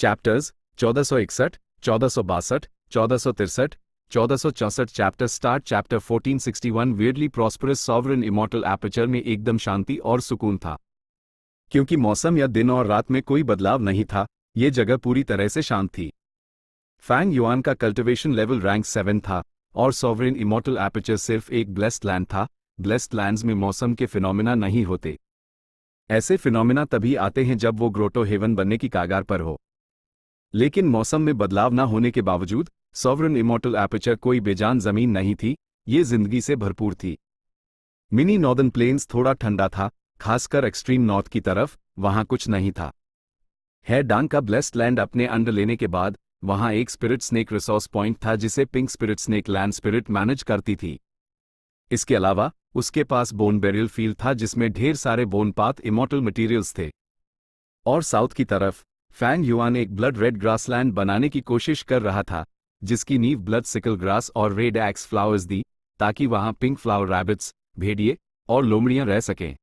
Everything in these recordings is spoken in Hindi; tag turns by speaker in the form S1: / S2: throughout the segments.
S1: Chapters 1461, 1462, 1463, 1464। Chapter start. Chapter 1461 weirdly prosperous sovereign immortal aperture में एकदम शांति और सुकून था। क्योंकि मौसम या दिन और रात में कोई बदलाव नहीं था, ये जगह पूरी तरह से शांत थी। फैंग युआन का कल्टिवेशन लेवल रैंक 7 था और सॉवरेन इमॉर्टल एपर्चर सिर्फ एक ब्लेस्ड लैंड था। ब्लेस्ड लैंड्स में मौसम के फिनोमिना नहीं होते। ऐसे फिनोमिना तभी आते हैं जब वो ग्रोटो हेवन बनने की कागार पर हो। लेकिन मौसम में बदलाव न होने के बावजूद सॉवरेन इमॉर्टल एपर्चर कोई बेजान जमीन नहीं थी, ये जिंदगी से भरपूर थी। मिनी नॉर्दर्न प्लेन्स थोड़ा ठंडा था, खासकर एक्सट्रीम नॉर्थ की तरफ, वहां कुछ नहीं था। डांग का ब्लेस्ड लैंड अपने अंडर लेने के बाद वहां एक स्पिरिट स्नेक रिसोर्स पॉइंट था जिसे pink spirit snake land spirit manage करती थी। इसके अलावा उसके पास बोन बेरियल फील्ड था जिसमें ढेर सारे बोन पाथ इमॉर्टल मटीरियल्स थे। और साउथ की तरफ फैंग युआन एक ब्लड रेड ग्रासलैंड बनाने की कोशिश कर रहा था, जिसकी नींव ब्लड सिकल ग्रास और रेड एक्स फ्लावर्स दी, ताकि वहां पिंक फ्लावर रैबिट्स, भेड़िए और लोमड़ियां रह सकें।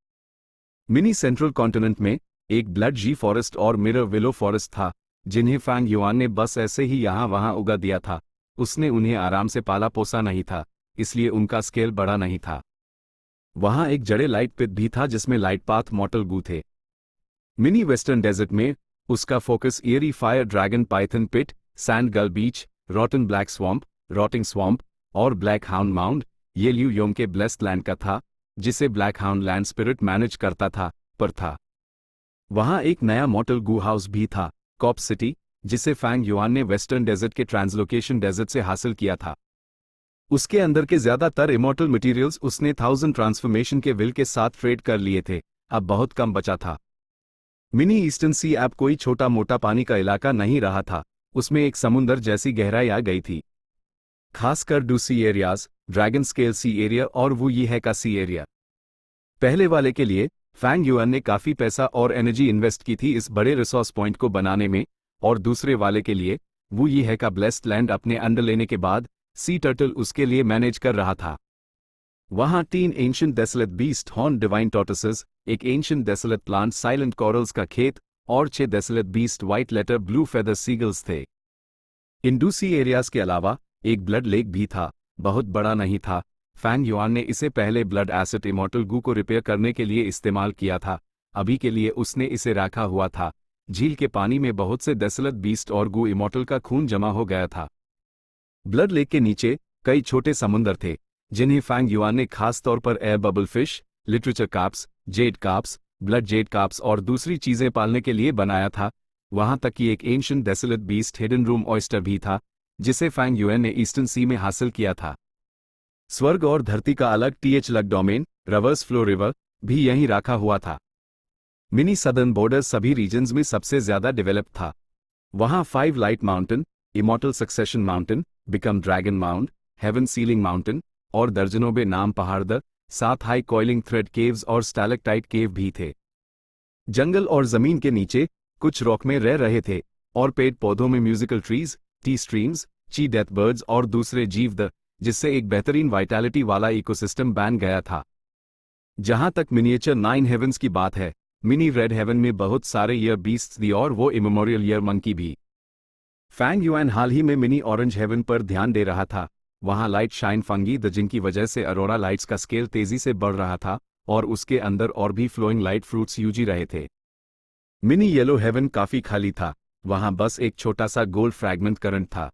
S1: मिनी सेंट्रल कॉन्टिनेंट में एक ब्लड जी फॉरेस्ट और मिरर विलो फॉरेस्ट था, जिन्हें फैंग युआन ने बस ऐसे ही यहां वहां उगा दिया था। उसने उन्हें आराम से पाला पोसा नहीं था, इसलिए उनका स्केल बड़ा नहीं था। वहां एक जड़े लाइट पिट भी था जिसमें लाइट पाथ मॉर्टल गू थे। मिनी वेस्टर्न डेजर्ट में उसका focus airy fire dragon python pit, sand gull beach, rotten black swamp, rotting swamp और ब्लैक हाउंड माउंड, ये ल्यू योंग के ब्लेस्ड लैंड का था, जिसे black hound land spirit manage करता था। वहां एक नया मॉर्टल गू हाउस भी था, कॉप सिटी, जिसे फैंग युआन ने वेस्टर्न डेजर्ट के ट्रांसलोकेशन डेजर्ट से हासिल किया था। उसके अंदर के ज्यादातर इमॉर्टल मटेरियल्स उसने 1000 ट्रांसफॉर्मेशन के विल के साथ ट्रेड कर लिए थे, अब बहुत कम बचा था। मिनी ईस्टर्न सी अब कोई छोटा मोटा पानी का इलाका नहीं रहा था, उसमें एक समुंदर जैसी गहराई आ गई थी। खासकर डू sea areas, dragon scale sea area और वू यी है का सी एरिया। पहले वाले के लिए फैंग युआन ने काफी पैसा और एनर्जी इन्वेस्ट की थी इस बड़े रिसोर्स पॉइंट को बनाने में, और दूसरे वाले के लिए वू यी है का ब्लेस्ड लैंड अपने अंडर लेने के बाद सी टर्टल उसके लिए मैनेज कर रहा था। वहां 3 ancient desolate beast horn divine tortoises, एक ancient desolate plant silent corals का खेत और 6 desolate beast white letter blue feather seagulls थे। इन डूसी एरियाज के अलावा एक ब्लड लेक भी था, बहुत बड़ा नहीं था। फैंग युआन ने इसे पहले ब्लड एसिड इमॉर्टल गू को रिपेयर करने के लिए इस्तेमाल किया था, अभी के लिए उसने इसे रखा हुआ था। झील के पानी में बहुत से डेसोलेट बीस्ट और गू इमॉर्टल का खून जमा हो गया था। ब्लड लेक के नीचे कई छोटे समुंदर थे, जिन्हें फैंग युआन ने खास तौर पर air bubble fish, literature carps, Z carps, blood Z carps और दूसरी चीजें पालने के लिए बनाया था। वहां तक कि एक ancient desolate beast hidden room oyster भी था, जिसे फैंग युआन ने ईस्टर्न सी में हासिल किया था। स्वर्ग और धरती का अलग लग डोमेन, रिवर्स फ्लो रिवर, भी यहीं रखा हुआ था। मिनी सदर्न बॉर्डर सभी रीजन्स में सबसे ज्यादा डेवलप था। वहां 5 light mountain, immortal succession mountain, become dragon mount, heaven ceiling mountain और दर्जनों बेनाम पहाड़, 7 हाई कॉइलिंग थ्रेड केव्स और स्टैलेक्टाइट केव भी थे। जंगल और जमीन के नीचे कुछ रॉक में रह रहे थे, और पेड़ पौधों में म्यूजिकल ट्रीज, टी स्ट्रीम्स, ची डेथ बर्ड्स और दूसरे जीव, जिससे एक बेहतरीन वाइटैलिटी वाला इकोसिस्टम बन गया था। जहां तक मिनिएचर 9 हेवंस की बात है, मिनी रेड हेवन में बहुत सारे ईयर बीस्ट्स थी और वो इमेमोरियल ईयर मंकी भी। फैंग युआन हाल ही में मिनी ऑरेंज हेवन पर ध्यान दे रहा था। वहां लाइट शाइन फंगी जिनकी वजह से अरोरा लाइट्स का स्केल तेजी से बढ़ रहा था, और उसके अंदर और भी फ्लोइंग लाइट फ्रूट्स यूजी रहे थे। मिनी येलो हेवन काफी खाली था, वहां बस एक छोटा सा गोल्ड फ्रैगमेंट करंट था।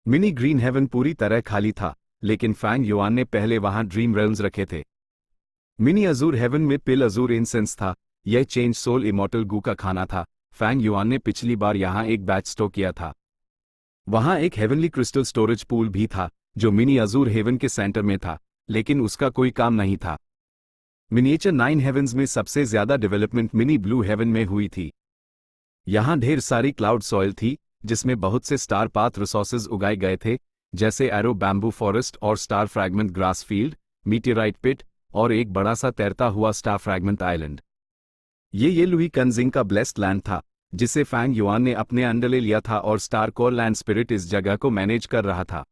S1: मिनी ग्रीन हेवन पूरी तरह खाली था, लेकिन फैंग युआन ने पहले वहां ड्रीम रेल्म्स रखे थे। मिनी अजूर हेवन में पिल अजूर इंसेंस था, यह चेंज सोल इमॉर्टल गू का खाना था। फैंग युआन ने पिछली बार यहां एक बैच स्टोर किया था। वहां एक हेवनली क्रिस्टल स्टोरेज पूल भी था, जो मिनी अजूर हेवन के सेंटर में था, लेकिन उसका कोई काम नहीं था। मिनिएचर 9 हेवंस में सबसे ज्यादा डेवलपमेंट मिनी ब्लू हेवन में हुई थी। यहां ढेर सारी क्लाउड सॉइल थी, जिसमें बहुत से स्टार पाथ रिसोर्सेज उगाए गए थे, जैसे एरो बैम्बू फॉरेस्ट और star fragment grass field, meteorite pit और एक बड़ा सा तैरता हुआ स्टार फ्रैगमेंट आइलैंड। ये लुई कंजिंग का ब्लेस्ड लैंड था, जिसे फैंग युआन ने अपने अंडर ले लिया था, और स्टार कोर लैंड स्पिरिट इस जगह को मैनेज कर रहा था।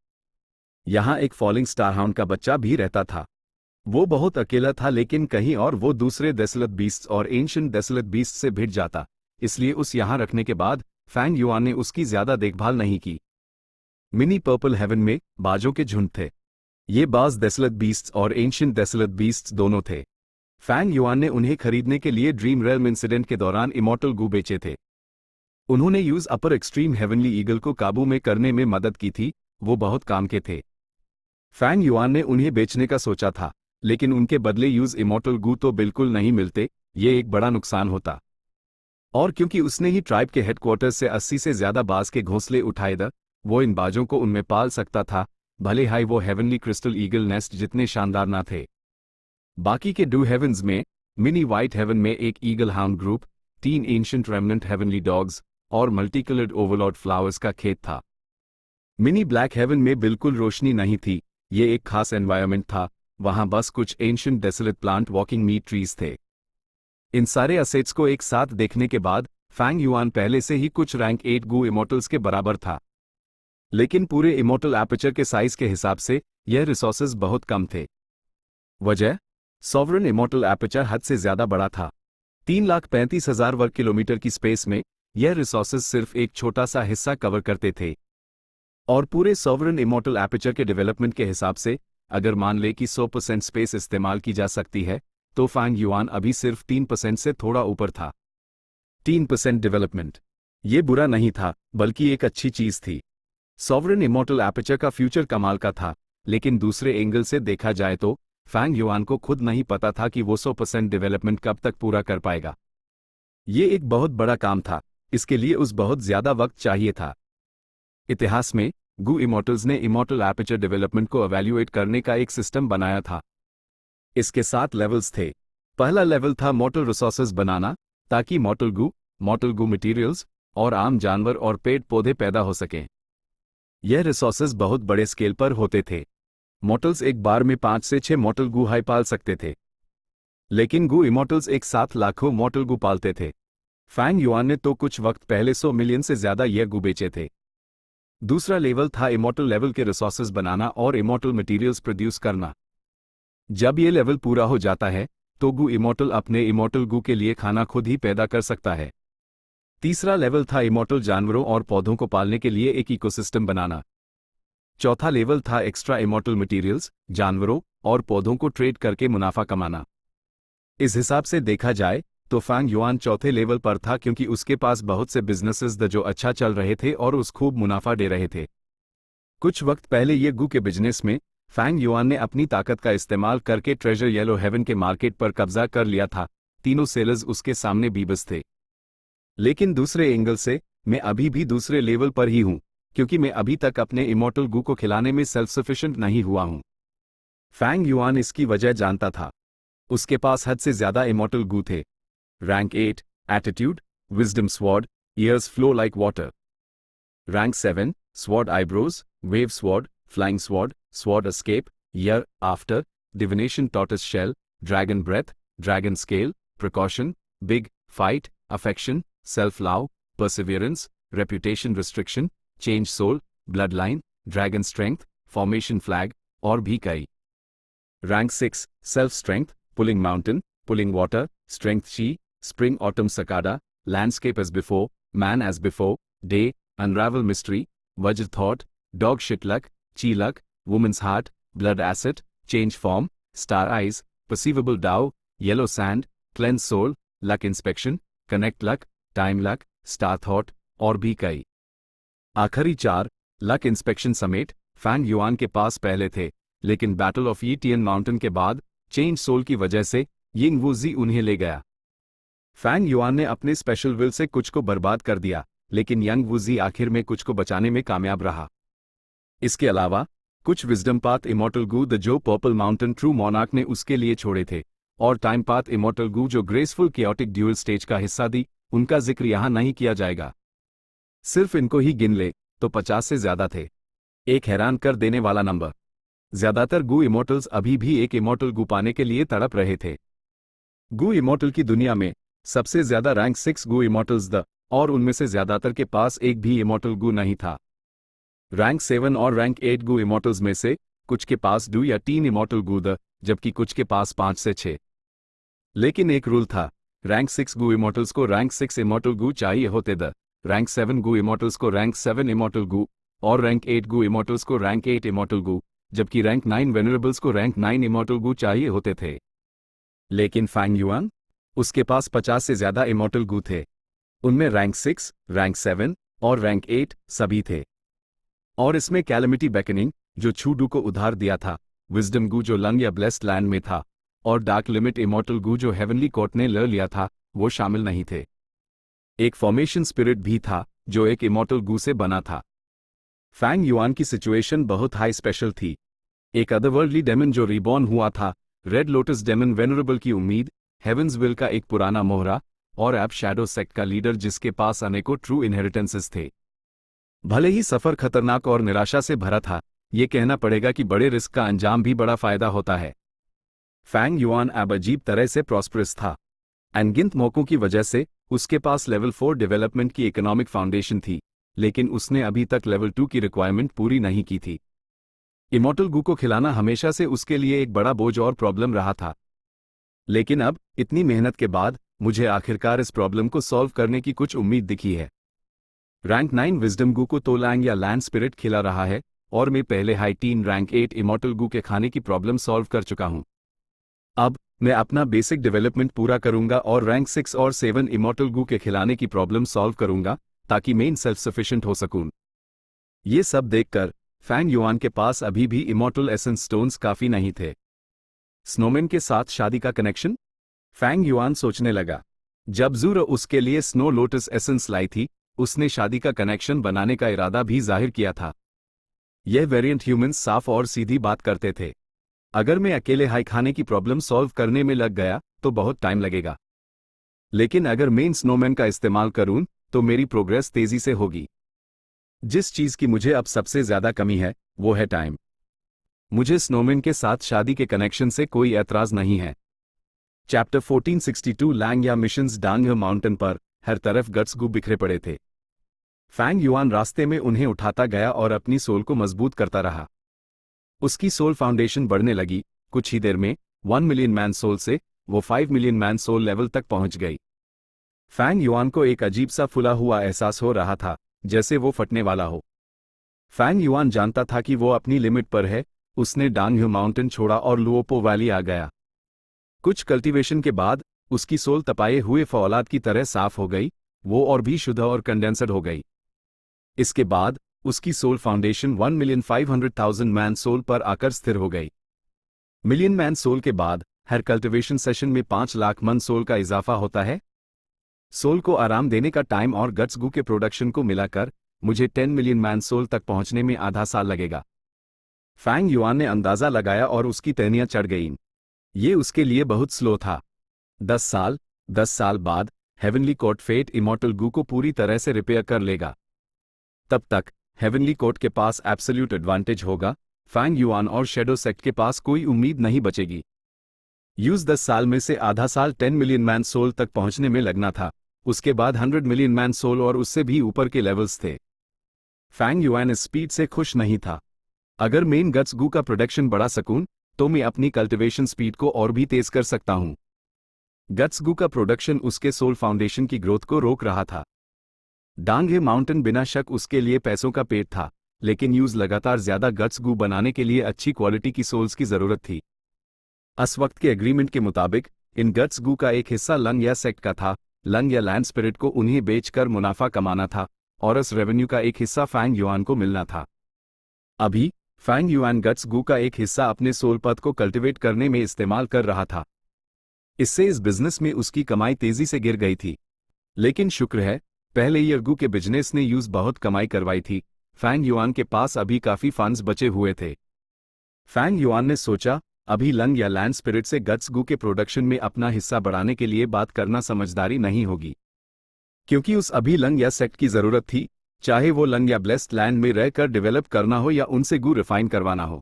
S1: यहां एक फॉलिंग स्टार हाउंड का बच्चा भी रहता था। वो बहुत अकेला था, लेकिन कहीं और वो दूसरे डेसोलेट बीस्ट्स और एंशिएंट डेसोलेट बीस्ट से भिड़ जाता, इसलिए उस यहां रखने के बाद फैंग युआन ने उसकी ज्यादा देखभाल नहीं की। मिनी पर्पल हेवन में बाजों के झुंड थे। ये बाज डेसोलेट बीस्ट्स और एंशिएंट डेसोलेट बीस्ट्स दोनों थे। फैंग युआन ने उन्हें खरीदने के लिए ड्रीम रेल्म इंसिडेंट के दौरान इमॉर्टल गू बेचे थे। उन्होंने यूज अपर एक्सट्रीम हेवनली ईगल को काबू में करने में मदद की थी, वो बहुत काम के थे। फैंग युआन ने उन्हें बेचने का सोचा था, लेकिन उनके बदले यूज इमॉर्टल गू तो बिल्कुल नहीं मिलते, ये एक बड़ा नुकसान होता। और क्योंकि उसने ही ट्राइब के हेडक्वार्टर से 80 से ज्यादा बाज के घोंसले उठाए द, वो इन बाजों को उनमें पाल सकता था, भले हाई वो हेवनली क्रिस्टल ईगल नेस्ट जितने शानदार ना थे। बाकी के डू हेवन्स में मिनी वाइट हेवन में एक eagle hound group, 3 ancient remnant heavenly dogs और मल्टीकलर्ड ओवरलॉर्ड फ्लावर्स का खेत था। मिनी ब्लैक हेवन में बिल्कुल रोशनी नहीं थी, ये एक खास एनवायरनमेंट था, वहां बस कुछ ancient desolate plant walking meat trees थे। इन सारे असेट्स को एक साथ देखने के बाद फैंग युआन पहले से ही कुछ रैंक 8 गू इमॉर्टल्स के बराबर था। लेकिन पूरे इमॉर्टल एपर्चर के साइज के हिसाब से यह रिसोर्सेज बहुत कम थे। वजह, सॉवरेन इमॉर्टल एपर्चर हद से ज्यादा बड़ा था। 3,35,000 वर्ग किलोमीटर की स्पेस में यह रिसोर्सेज सिर्फ एक छोटा सा हिस्सा कवर करते थे। और पूरे सॉवरेन इमॉर्टल एपर्चर के डेवलपमेंट के हिसाब से अगर मान ले कि 100% स्पेस इस्तेमाल की जा सकती है, तो फैंग युआन अभी सिर्फ 3% से थोड़ा ऊपर था। 3% डेवलपमेंट, ये बुरा नहीं था, बल्कि एक अच्छी चीज थी। सॉवरेन इमॉर्टल एपर्चर का फ्यूचर कमाल का था, लेकिन दूसरे एंगल से देखा जाए तो फैंग युआन को खुद नहीं पता था कि वो 100% डेवलपमेंट कब तक पूरा कर पाएगा। ये एक बहुत बड़ा काम था, इसके लिए उस बहुत ज्यादा वक्त चाहिए था। इतिहास में गू इमॉर्टल्स ने इमॉर्टल एपर्चर डेवलपमेंट को एवेल्युएट करने का एक सिस्टम बनाया था। इसके 7 लेवल्स थे। पहला लेवल था मॉर्टल रिसोर्सेज बनाना, ताकि मॉर्टल गू मटेरियल्स और आम जानवर और पेड़ पौधे पैदा हो सकें। यह रिसोर्सेज बहुत बड़े स्केल पर होते थे। मॉर्टल्स एक बार में 5 से 6 मॉर्टल गू हाई पाल सकते थे, लेकिन गू इमॉर्टल्स एक साथ लाखों मॉर्टल गू पालते थे। फैंग युआन ने तो कुछ वक्त पहले 100 मिलियन से ज्यादा यह गू बेचे थे। दूसरा लेवल था इमॉर्टल लेवल के रिसोर्सेज बनाना और इमॉर्टल मटेरियल्स प्रोड्यूस करना। जब ये लेवल पूरा हो जाता है तो गू इमॉर्टल अपने इमॉर्टल गू के लिए खाना खुद ही पैदा कर सकता है। तीसरा लेवल था इमॉर्टल जानवरों और पौधों को पालने के लिए एक इकोसिस्टम बनाना। चौथा लेवल था एक्स्ट्रा इमॉर्टल मटेरियल्स, जानवरों और पौधों को ट्रेड करके मुनाफा कमाना। इस हिसाब से देखा जाए तो फैंग युआन चौथे लेवल पर था, क्योंकि उसके पास बहुत से बिजनेसेस जो अच्छा चल रहे थे और उस खूब मुनाफा दे रहे थे। कुछ वक्त पहले ये गू के बिजनेस में फैंग युआन ने अपनी ताकत का इस्तेमाल करके ट्रेजर येलो हेवन के मार्केट पर कब्जा कर लिया था। तीनों सेलर्स उसके सामने बीबस थे। लेकिन दूसरे एंगल से मैं अभी भी दूसरे लेवल पर ही हूं, क्योंकि मैं अभी तक अपने इमॉर्टल गू को खिलाने में सेल्फ सफिशिएंट नहीं हुआ हूं। फैंग युआन इसकी वजह जानता था। उसके पास हद से ज्यादा इमॉर्टल गू थे। Rank 8 attitude, wisdom sword, years flow like water. Rank 7 sword eyebrows, wave sword, flying sword, sword escape, year after, divination tortoise shell, dragon breath, dragon scale, precaution, big fight, affection, self love, perseverance, reputation restriction, change soul, blood line, dragon strength, formation flag और भी कई। Rank 6 self strength, pulling mountain, pulling water, strength शी, स्प्रिंग ऑटम सकाडा, landscape as before, man as before, day, unravel mystery, वज्र थॉट, डॉग शिट लक, ची luck, women's heart, blood acid, change form, star eyes, perceivable डाउ, yellow sand, cleanse soul, luck inspection, connect luck, time luck, star thought और भी कई। आखिरी 4 लक इंस्पेक्शन समेत फैंग युआन के पास पहले थे, लेकिन बैटल ऑफ यीटियन माउंटेन के बाद चेंज सोल की वजह से यिंग वुजी उन्हें ले गया। फैंग युआन ने अपने स्पेशल विल से कुछ को बर्बाद कर दिया, लेकिन यंग वुजी आखिर में कुछ को बचाने में कामयाब रहा। इसके अलावा कुछ विजडम पाथ इमॉर्टल गू जो पर्पल माउंटेन ट्रू मोनार्क ने उसके लिए छोड़े थे, और टाइम पाथ इमॉर्टल गू जो ग्रेसफुल केओटिक ड्यूअल स्टेज का हिस्सा दी, उनका जिक्र यहां नहीं किया जाएगा। सिर्फ इनको ही गिन ले तो 50 से ज्यादा थे। एक हैरान कर देने वाला नंबर। ज्यादातर गू इमॉर्टल्स अभी भी एक इमॉर्टल गू पाने के लिए तड़प रहे थे। गू इमॉर्टल की दुनिया में सबसे ज्यादा रैंक 6 गू इमॉर्टल्स और उनमें से ज्यादातर के पास एक भी इमॉर्टल गू नहीं था। रैंक 7 और रैंक 8 गू इमॉर्टल्स में से कुछ के पास 2 या 3 इमॉर्टल गू जबकि कुछ के पास 5 से 6। लेकिन एक रूल था, रैंक 6 गू इमॉर्टल्स को रैंक 6 इमॉर्टल गू चाहिए होते रैंक 7 गू इमॉर्टल्स को रैंक 7 इमॉर्टल गू और रैंक 8 गू इमॉर्टल्स को रैंक 8 इमॉर्टल गू, जबकि रैंक 9 वेनरेबल्स को रैंक 9 इमॉर्टल गू चाहिए होते थे। लेकिन फैंग युआन, उसके पास 50 से ज्यादा इमॉर्टल गू थे। उनमें रैंक 6, रैंक 7 और रैंक 8 सभी थे। और इसमें कैलेमिटी बैकनिंग जो छूडू को उधार दिया था, विजडम गू जो लंग या ब्लेस्ड लैंड में था, और डार्क लिमिट इमॉर्टल गू जो हेवनली कोर्ट ने ले लिया था, वो शामिल नहीं थे। एक फॉर्मेशन स्पिरिट भी था जो एक इमॉर्टल गू से बना था। फैंग युआन की सिचुएशन बहुत हाई स्पेशल थी। एक अदरवर्ल्डली डेमन जो रिबॉर्न हुआ था, रेड लोटस डेमन वेनरेबल की उम्मीद, हेवंस विल का एक पुराना मोहरा, और एब शैडो सेक्ट का लीडर जिसके पास अनेकों ट्रू इनहेरिटेंसेस थे। भले ही सफर खतरनाक और निराशा से भरा था, ये कहना पड़ेगा कि बड़े रिस्क का अंजाम भी बड़ा फायदा होता है। फैंग युआन अब अजीब तरह से प्रॉस्परस था। अनगिनत मौकों की वजह से उसके पास लेवल 4 डेवलपमेंट की इकोनॉमिक फाउंडेशन थी, लेकिन उसने अभी तक लेवल 2 की रिक्वायरमेंट पूरी नहीं की थी। इमॉर्टल गू को खिलाना हमेशा से उसके लिए एक बड़ा बोझ और प्रॉब्लम रहा था। लेकिन अब इतनी मेहनत के बाद मुझे आखिरकार इस प्रॉब्लम को सॉल्व करने की कुछ उम्मीद दिखी है। रैंक 9 विजडम गू को तो लैंग या लैंड स्पिरिट खिला रहा है, और मैं पहले हाई टीन रैंक 8 इमॉर्टल गू के खाने की प्रॉब्लम सॉल्व कर चुका हूं। अब मैं अपना बेसिक डेवलपमेंट पूरा करूंगा और रैंक 6 और 7 इमॉर्टल गू के खिलाने की प्रॉब्लम सॉल्व करूंगा ताकि मैं सेल्फ सफिशिएंट हो सकूं। ये सब देखकर फैंग युआन के पास अभी भी इमॉर्टल एसेंस स्टोन्स काफी नहीं थे। स्नोमैन के साथ शादी का कनेक्शन? फैंग युआन सोचने लगा। जब ज़ूरो उसके लिए स्नो लोटस एसेंस लाई थी, उसने शादी का कनेक्शन बनाने का इरादा भी जाहिर किया था। यह वेरिएंट ह्यूमंस साफ और सीधी बात करते थे। अगर मैं अकेले हाई खाने की प्रॉब्लम सॉल्व करने में लग गया तो बहुत टाइम लगेगा, लेकिन अगर मैं स्नोमैन का इस्तेमाल करूं तो मेरी प्रोग्रेस तेजी से होगी। जिस चीज की मुझे अब सबसे ज्यादा कमी है वो है टाइम। मुझे स्नोमैन के साथ शादी के कनेक्शन से कोई ऐतराज नहीं है। चैप्टर 1462 लैंग या मिशंस डांग माउंटेन पर हर तरफ गट्स गू बिखरे पड़े थे। फैंग युआन रास्ते में उन्हें उठाता गया और अपनी सोल को मजबूत करता रहा। उसकी सोल फाउंडेशन बढ़ने लगी। कुछ ही देर में 1 मिलियन मैन सोल से वो 5 मिलियन मैन सोल लेवल तक पहुंच गई। फैंग युआन को एक अजीब सा फुला हुआ एहसास हो रहा था, जैसे वो फटने वाला हो। फैंग युआन जानता था कि वो अपनी लिमिट पर है। उसने डांगह्यू माउंटेन छोड़ा और लुओपो वैली आ गया। कुछ कल्टीवेशन के बाद उसकी सोल तपाए हुए फौलाद की तरह साफ हो गई, वो और भी शुद्ध और कंडेंसड हो गई। इसके बाद उसकी सोल फाउंडेशन 1,500,000 मैन सोल पर आकर स्थिर हो गई। मिलियन मैन सोल के बाद हर कल्टीवेशन सेशन में 5 लाख मन सोल का इजाफा होता है। सोल को आराम देने का टाइम और गट्स गू के प्रोडक्शन को मिलाकर मुझे 10 मिलियन मैन सोल तक पहुंचने में आधा साल लगेगा। फैंग युआन ने अंदाजा लगाया और उसकी टहनियां चढ़ गईं। ये उसके लिए बहुत स्लो था। 10 साल बाद heavenly court fate immortal Gu को पूरी तरह से रिपेयर कर लेगा। तब तक हेवनली कोर्ट के पास एब्सोल्यूट एडवांटेज होगा। फैंग युआन और शैडो सेक्ट के पास कोई उम्मीद नहीं बचेगी। यूज 10 साल में से आधा साल 10 मिलियन मैन सोल तक पहुंचने में लगना था। उसके बाद 100 मिलियन मैन सोल और उससे भी ऊपर के लेवल्स थे। फैंग युआन इस स्पीड से खुश नहीं था। अगर मेन गट्स गू का प्रोडक्शन बढ़ा सकूं तो मैं अपनी कल्टीवेशन स्पीड को और भी तेज कर सकता हूं। गट्स गू का प्रोडक्शन उसके सोल फाउंडेशन की ग्रोथ को रोक रहा था। डांगहे माउंटेन बिना शक उसके लिए पैसों का पेट था, लेकिन यूज लगातार ज्यादा गट्स गू बनाने के लिए अच्छी क्वालिटी की सोल्स की जरूरत थी। इस वक्त के एग्रीमेंट के मुताबिक इन गट्स गू का एक हिस्सा लंग या सेक्ट का था। लंग या लैंड स्पिरिट को उन्हें बेचकर मुनाफा कमाना था और इस रेवेन्यू का एक हिस्सा फैंग युआन को मिलना था। अभी फैंग युआन गट्स गू का एक हिस्सा अपने सोल पथ को कल्टीवेट करने में इस्तेमाल कर रहा था। इससे इस बिजनेस में उसकी कमाई तेजी से गिर गई थी, लेकिन शुक्र है पहले ईयर गू के बिजनेस ने यूज बहुत कमाई करवाई थी। फैंग युआन के पास अभी काफी फंड्स बचे हुए थे। फैंग युआन ने सोचा अभी लंग या लैंड स्पिरिट से गट्स गू के प्रोडक्शन में अपना हिस्सा बढ़ाने के लिए बात करना समझदारी नहीं होगी, क्योंकि उस अभी लंग या सेक्ट की जरूरत थी, चाहे वो लंग या ब्लेस्ड लैंड में रहकर डेवलप करना हो या उनसे गू रिफाइन करवाना हो।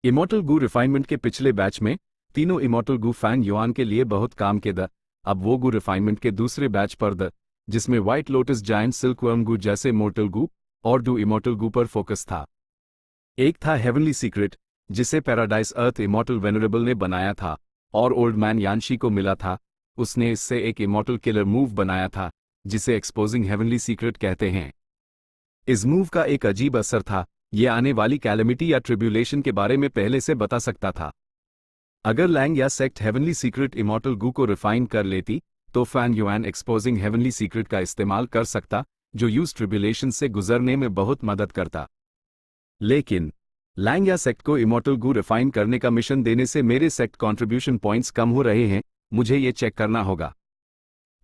S1: इमॉर्टल गू रिफाइनमेंट के पिछले बैच में तीनों इमॉर्टल गू फैंग युआन के लिए बहुत काम के द। अब वो गू रिफाइनमेंट के दूसरे बैच पर द, जिसमें व्हाइट लोटस जायंट सिल्कवर्म गू जैसे मोर्टल गू और डू इमॉर्टल गू पर फोकस था। एक था हेवनली सीक्रेट, जिसे पैराडाइज अर्थ इमॉर्टल वेनरेबल ने बनाया था और ओल्ड मैन यानशी को मिला था। उसने इससे एक इमॉर्टल किलर मूव बनाया था जिसे एक्सपोजिंग हेवनली सीक्रेट कहते हैं। इस मूव का एक अजीब असर था, ये आने वाली कैलेमिटी या ट्रिब्यूलेशन के बारे में पहले से बता सकता था। अगर Lang Ya sect heavenly secret immortal Gu को रिफाइन कर लेती, तो Fang Yuan exposing heavenly secret का इस्तेमाल कर सकता, जो यूज ट्रिब्यूलेशन से गुजरने में बहुत मदद करता। लेकिन लैंग या सेक्ट को इमॉर्टल गू रिफाइन करने का मिशन देने से मेरे सेक्ट कंट्रीब्यूशन पॉइंट्स कम हो रहे हैं, मुझे ये चेक करना होगा।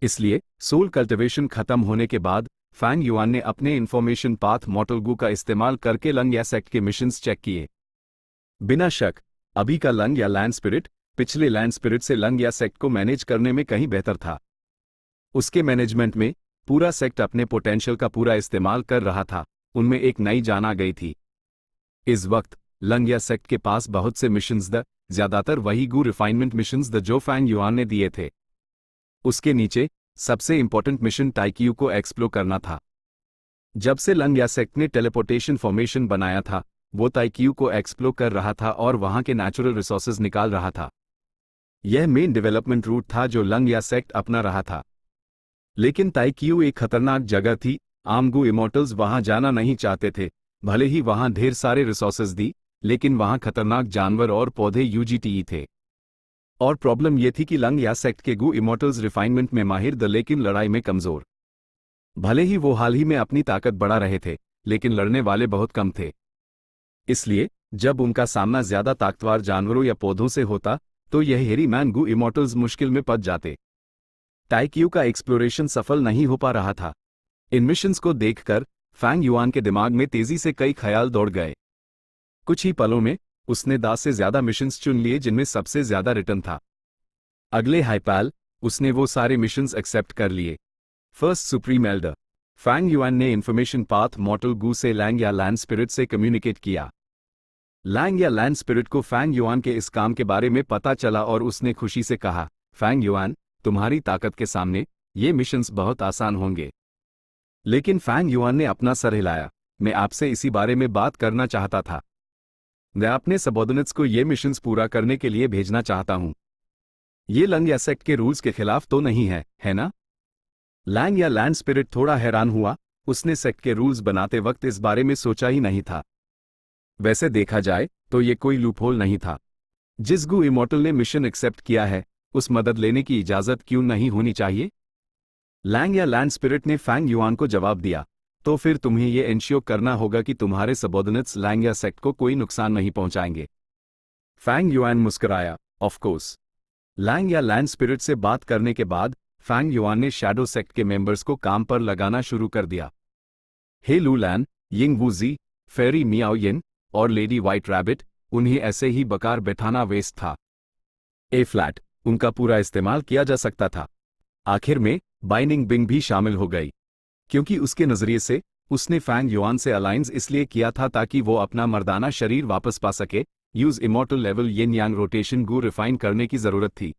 S1: इसलिए सोल कल्टिवेशन खत्म होने के बाद फैंग युआन ने अपने इंफॉर्मेशन पाथ मॉर्टल गू का इस्तेमाल करके लंग या सेक्ट के मिशंस चेक किए। बिना शक अभी का लंग या लैंड स्पिरिट पिछले लैंड स्पिरिट से लंग या सेक्ट को मैनेज करने में कहीं बेहतर था। उसके मैनेजमेंट में पूरा सेक्ट अपने पोटेंशियल का पूरा इस्तेमाल कर रहा था, उनमें एक नई जान आ गई थी। इस वक्त लंग या सेक्ट के पास बहुत से मिशंस ज्यादातर वही गू रिफाइनमेंट मिशंस जो फैंग युआन ने दिए थे। उसके नीचे सबसे इंपॉर्टेंट मिशन टाइक्यू को एक्सप्लोर करना था। जब से लंग या सेक्ट ने टेलीपोर्टेशन फॉर्मेशन बनाया था, वो ताइक्यू को एक्सप्लोर कर रहा था और वहां के नेचुरल रिसोर्सेज निकाल रहा था। यह मेन डेवलपमेंट रूट था जो लंग या सेक्ट अपना रहा था। लेकिन ताइक्यू एक खतरनाक जगह थी, आम गू इमॉर्टल्स वहां जाना नहीं चाहते थे। भले ही वहां ढेर सारे रिसोर्सेज दी, लेकिन वहां खतरनाक जानवर और पौधे यूजीटीई थे। और प्रॉब्लम यह थी कि लंग या सेक्ट के गू इमॉर्टल्स रिफाइनमेंट में माहिर लेकिन लड़ाई में कमजोर। भले ही वो हाल ही में अपनी ताकत बढ़ा रहे थे, लेकिन लड़ने वाले बहुत कम थे। इसलिए जब उनका सामना ज्यादा ताकतवर जानवरों या पौधों से होता, तो यह हेरी मैन गू इमॉर्टल्स मुश्किल में पड़ जाते। ताइक्यू का एक्सप्लोरेशन सफल नहीं हो पा रहा था। इन मिशंस को देखकर फैंग युआन के दिमाग में तेजी से कई ख्याल दौड़ गए। कुछ ही पलों में उसने 10 से ज्यादा मिशंस चुन लिए जिनमें सबसे ज्यादा रिटर्न था। अगले हाइपाल उसने वो सारे मिशंस एक्सेप्ट कर लिए। First supreme elder Fang Yuan ने इंफॉर्मेशन पाथ मॉर्टल गू से लैंग या लैंड स्पिरिट से कम्युनिकेट किया। लैंग या लैंड स्पिरिट को फैंग युआन के इस काम के बारे में पता चला और उसने खुशी से कहा, फैंग युआन, तुम्हारी ताकत के सामने ये मिशंस बहुत आसान होंगे। लेकिन फैंग युआन ने अपना सर हिलाया। मैं आपसे इसी बारे में बात करना चाहता था। मैं अपने सबऑर्डिनेट्स को ये मिशंस पूरा करने के लिए भेजना चाहता हूं। ये लंग या सेक्ट के रूल्स के खिलाफ तो नहीं है ना? लैंग या लैंड स्पिरिट थोड़ा हैरान हुआ, उसने सेक्ट के रूल्स बनाते वक्त इस बारे में सोचा ही नहीं था। वैसे देखा जाए तो ये कोई लूपहोल नहीं था। जिस गू इमॉर्टल ने मिशन एक्सेप्ट किया है, उस मदद लेने की इजाजत क्यों नहीं होनी चाहिए? लैंग या लैंड स्पिरिट ने फैंग युआन को जवाब दिया, तो फिर तुम्हें यह एंश्योर करना होगा कि तुम्हारे सबऑर्डिनेट्स लैंग या सेक्ट को कोई नुकसान नहीं पहुंचाएंगे। फैंग युआन मुस्कुराया, of course. Lang Ya land spirit से बात करने के बाद फैंग युआन ने शैडो सेक्ट के मेंबर्स को काम पर लगाना शुरू कर दिया। हे लू लैन, यिंग वूजी, फेरी मियाओ यिन और लेडी व्हाइट रैबिट, उन्हें ऐसे ही बकार बैठाना वेस्ट था। ए फ्लैट, उनका पूरा इस्तेमाल किया जा सकता था। आखिर में बाइनिंग बिंग भी शामिल हो गई, क्योंकि उसके नजरिए से उसने फैंग युआन से अलायंस इसलिए किया था ताकि वो अपना मर्दाना शरीर वापस पा सके। यूज इमॉर्टल लेवल यिन यांग रोटेशन गू रिफाइन करने की जरूरत थी।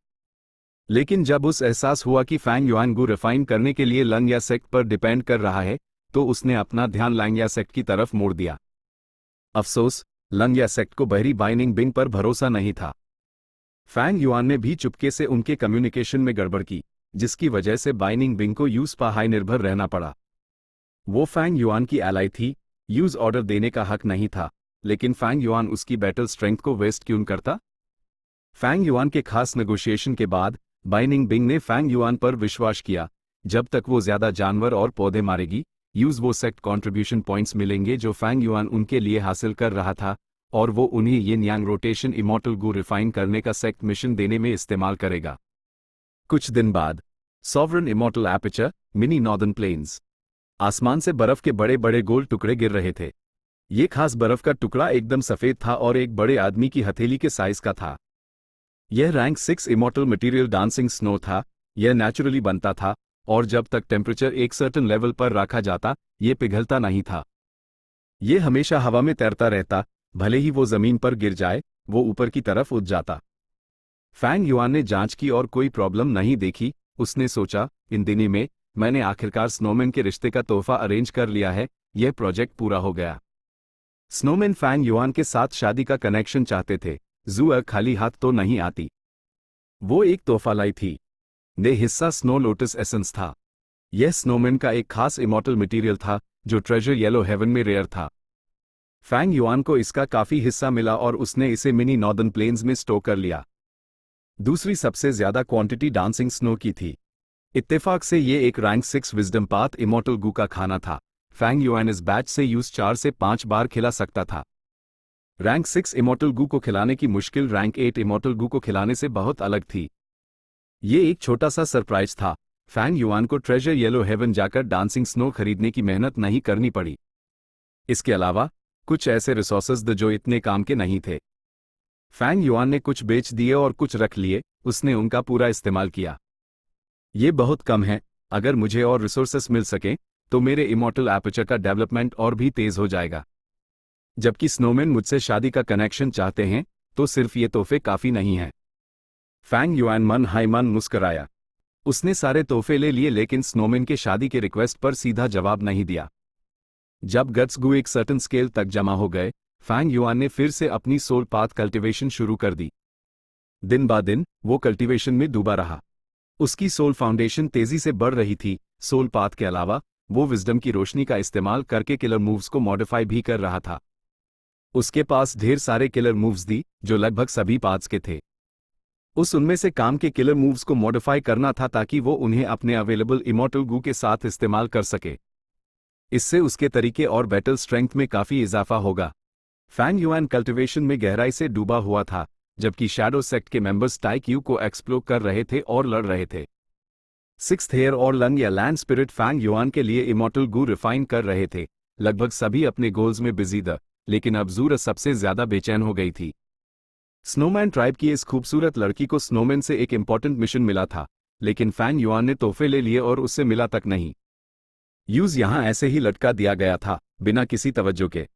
S1: लेकिन जब उस एहसास हुआ कि फैंग युआन गू रिफाइन करने के लिए लंग या सेक्ट पर डिपेंड कर रहा है, तो उसने अपना ध्यान लंग या सेक्ट की तरफ मोड़ दिया। अफसोस, लंग या सेक्ट को बहरी बाइनिंग बिंग पर भरोसा नहीं था। फैंग युआन ने भी चुपके से उनके कम्युनिकेशन में गड़बड़ की, जिसकी वजह से बाइनिंग बिंग को यूज पर हाई निर्भर रहना पड़ा। वो फैंग युआन की एलाई थी, यूज ऑर्डर देने का हक नहीं था, लेकिन फैंग युआन उसकी बैटल स्ट्रेंथ को वेस्ट क्यों करता? फैंग युआन के खास नेगोशिएशन के बाद बाइनिंग बिंग ने फैंग युआन पर विश्वास किया, जब तक वो ज्यादा जानवर और पौधे मारेगी, यूज वो सेक्ट कॉन्ट्रीब्यूशन पॉइंट्स मिलेंगे जो फैंग युआन उनके लिए हासिल कर रहा था, और वो उन्हें यिन यांग रोटेशन इमॉर्टल गू रिफाइन करने का सेक्ट मिशन देने में इस्तेमाल करेगा। कुछ दिन बाद sovereign immortal aperture, mini northern plains. आसमान से बर्फ के बड़े बड़े गोल टुकड़े गिर रहे थे। ये खास बर्फ का टुकड़ा एकदम सफेद था और एक बड़े आदमी की हथेली के साइज का था। यह rank 6 immortal material dancing snow था। यह नेचुरली बनता था, और जब तक टेम्परेचर एक सर्टेन लेवल पर रखा जाता, यह पिघलता नहीं था। यह हमेशा हवा में तैरता रहता, भले ही वो जमीन पर गिर जाए, वो ऊपर की तरफ उठ जाता। फैंग युआन ने जांच की और कोई प्रॉब्लम नहीं देखी। उसने सोचा, इन दिनों में मैंने आखिरकार स्नोमैन के रिश्ते का तोहफा अरेंज कर लिया है, यह प्रोजेक्ट पूरा हो गया। स्नोमैन फैंग युआन के साथ शादी का कनेक्शन चाहते थे। जू खाली हाथ तो नहीं आती। वो एक तोहफा लाई थी। ने हिस्सा स्नो लोटस एसेंस था। यह स्नोमैन का एक खास इमॉर्टल मटेरियल था जो ट्रेजर येलो हेवन में रेयर था। फैंग युआन को इसका काफी हिस्सा मिला और उसने इसे मिनी नॉर्दर्न प्लेन्स में स्टोर कर लिया। दूसरी सबसे ज्यादा क्वांटिटी डांसिंग स्नो की थी। इत्तेफाक से ये एक रैंक 6 विजडम पाथ इमॉर्टल गू का खाना था। फैंग युआन इस बैच से यूज 4 से 5 बार खिला सकता था। रैंक 6 इमॉर्टल गू को खिलाने की मुश्किल रैंक 8 इमॉर्टल गू को खिलाने से बहुत अलग थी। ये एक छोटा सा सरप्राइज था। फैंग युआन को ट्रेजर येलो हेवन जाकर डांसिंग स्नो खरीदने की मेहनत नहीं करनी पड़ी। इसके अलावा कुछ ऐसे रिसोर्सेज जो इतने काम के नहीं थे। फैंग युआन ने कुछ बेच दिए और कुछ रख लिए, उसने उनका पूरा इस्तेमाल किया। ये बहुत कम है। अगर मुझे और रिसोर्सेस मिल सकें तो मेरे इमॉर्टल एपर्चर का डेवलपमेंट और भी तेज हो जाएगा। जबकि स्नोमैन मुझसे शादी का कनेक्शन चाहते हैं तो सिर्फ ये तोहफे काफी नहीं हैं। फैंग युआन मन हाई मन मुस्कराया। उसने सारे तोहफे ले लिए लेकिन स्नोमैन के शादी के रिक्वेस्ट पर सीधा जवाब नहीं दिया। जब गट्स गू एक सर्टन स्केल तक जमा हो गए, फैंग युआन ने फिर से अपनी सोल पाथ कल्टीवेशन शुरू कर दी। दिन ब दिन वो कल्टीवेशन में डूबा रहा। उसकी सोल फाउंडेशन तेजी से बढ़ रही थी। सोल पाथ के अलावा वो विजडम की रोशनी का इस्तेमाल करके किलर मूव्स को मॉडिफाई भी कर रहा था। उसके पास ढेर सारे किलर मूव्स थी जो लगभग सभी पाथ्स के थे। उनमें से काम के किलर मूव्स को मॉडिफाई करना था ताकि वो उन्हें अपने अवेलेबल इमॉर्टल गू के साथ इस्तेमाल कर सके। इससे उसके तरीके और बैटल स्ट्रेंथ में काफी इजाफा होगा। फैंग युआन कल्टीवेशन में गहराई से डूबा हुआ था, जबकि शैडो सेक्ट के मेंबर्स टाइक्यू को एक्सप्लोर कर रहे थे और लड़ रहे थे। सिक्स्थ हेयर और लंग या लैंड स्पिरिट फैंग युआन के लिए इमॉर्टल गू रिफाइन कर रहे थे। लगभग सभी अपने गोल्स में बिजी थे, लेकिन अब ज़ूरा सबसे ज्यादा बेचैन हो गई थी। स्नोमैन ट्राइब की इस खूबसूरत लड़की को स्नोमैन से एक इंपॉर्टेंट मिशन मिला था, लेकिन फैंग युआन ने तोहफे ले लिए और उससे मिला तक नहीं। यूज यहां ऐसे ही लटका दिया गया था, बिना किसी तवज्जो के।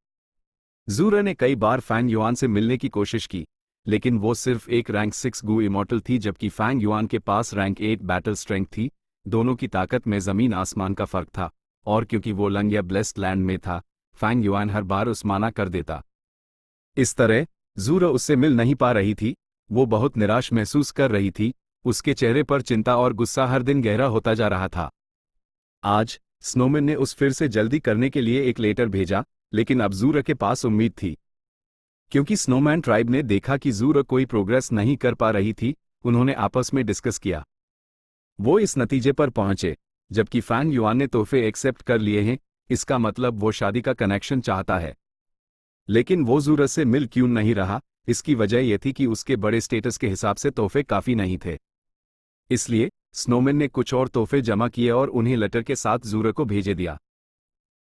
S1: ज़ूरा ने कई बार फैंग युआन से मिलने की कोशिश की, लेकिन वो सिर्फ एक रैंक 6 गू इमॉर्टल थी जबकि फैंग युआन के पास रैंक 8 बैटल स्ट्रेंथ थी। दोनों की ताकत में जमीन आसमान का फर्क था, और क्योंकि वो लंग या ब्लेस्ड लैंड में था, फैंग युआन हर बार उस माना कर देता। इस तरह ज़ूरा उससे मिल नहीं पा रही थी। वो बहुत निराश महसूस कर रही थी। उसके चेहरे पर चिंता और गुस्सा हर दिन गहरा होता जा रहा था। आज स्नोमैन ने उस फिर से जल्दी करने के लिए एक लेटर भेजा, लेकिन अब ज़ूरा के पास उम्मीद थी। क्योंकि स्नोमैन ट्राइब ने देखा कि ज़ूरा कोई प्रोग्रेस नहीं कर पा रही थी, उन्होंने आपस में डिस्कस किया। वो इस नतीजे पर पहुंचे, जबकि फैंग युआन ने तोहफे एक्सेप्ट कर लिए हैं, इसका मतलब वो शादी का कनेक्शन चाहता है। लेकिन वो ज़ूरा से मिल क्यों नहीं रहा? इसकी वजह यह थी कि उसके बड़े स्टेटस के हिसाब से तोहफे काफी नहीं थे। इसलिए स्नोमैन ने कुछ और तोहफे जमा किए और उन्हें लेटर के साथ ज़ूरा को भेजे दिया।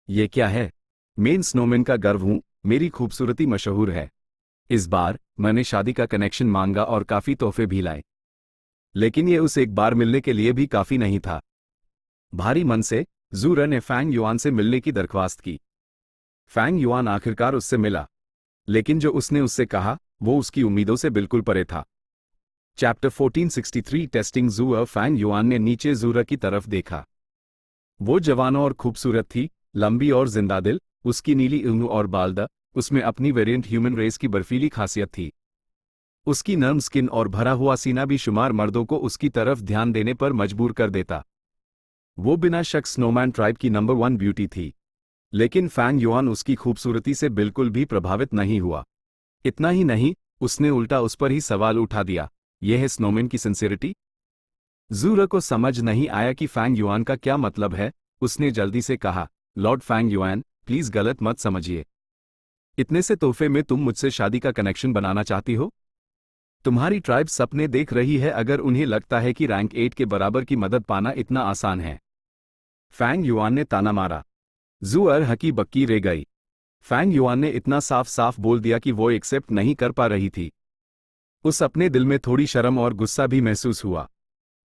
S1: ये क्या है? मेन स्नोमैन का गर्व हूं, मेरी खूबसूरती मशहूर है। इस बार मैंने शादी का कनेक्शन मांगा और काफी तोहफे भी लाए, लेकिन ये उस एक बार मिलने के लिए भी काफी नहीं था। भारी मन से ज़ूरा ने फैंग युआन से मिलने की दरख्वास्त की। फैंग युआन आखिरकार उससे मिला, लेकिन जो उसने उससे कहा वो उसकी उम्मीदों से बिल्कुल परे था। चैप्टर 1463 टेस्टिंग ज़ूरा। फैंग युआन ने नीचे ज़ूरा की तरफ देखा। वो जवान और खूबसूरत थी, लंबी और जिंदादिल, उसकी नीली ऊँगें और बाल उसमें अपनी वेरिएंट ह्यूमन रेस की बर्फीली खासियत थी। उसकी नर्म स्किन और भरा हुआ सीना भी शुमार मर्दों को उसकी तरफ ध्यान देने पर मजबूर कर देता। वो बिना शक स्नोमैन ट्राइब की नंबर 1 ब्यूटी थी, लेकिन फैंग युआन उसकी खूबसूरती से बिल्कुल भी प्रभावित नहीं हुआ। इतना ही नहीं, उसने उल्टा उस पर ही सवाल उठा दिया, यह है स्नोमैन की सिंसियरिटी? ज़ूरा को समझ नहीं आया कि फैंग युआन का क्या मतलब है। उसने जल्दी से कहा, लॉर्ड फैंग युआन, प्लीज गलत मत समझिए। इतने से तोहफे में तुम मुझसे शादी का कनेक्शन बनाना चाहती हो? तुम्हारी ट्राइब सपने देख रही है अगर उन्हें लगता है कि रैंक 8 के बराबर की मदद पाना इतना आसान है। फैंग युआन ने ताना मारा। ज़ूरा हकी बक्की रह गई। फैंग युआन ने इतना साफ साफ बोल दिया कि वो एक्सेप्ट नहीं कर पा रही थी। उस अपने दिल में थोड़ी शर्म और गुस्सा भी महसूस हुआ।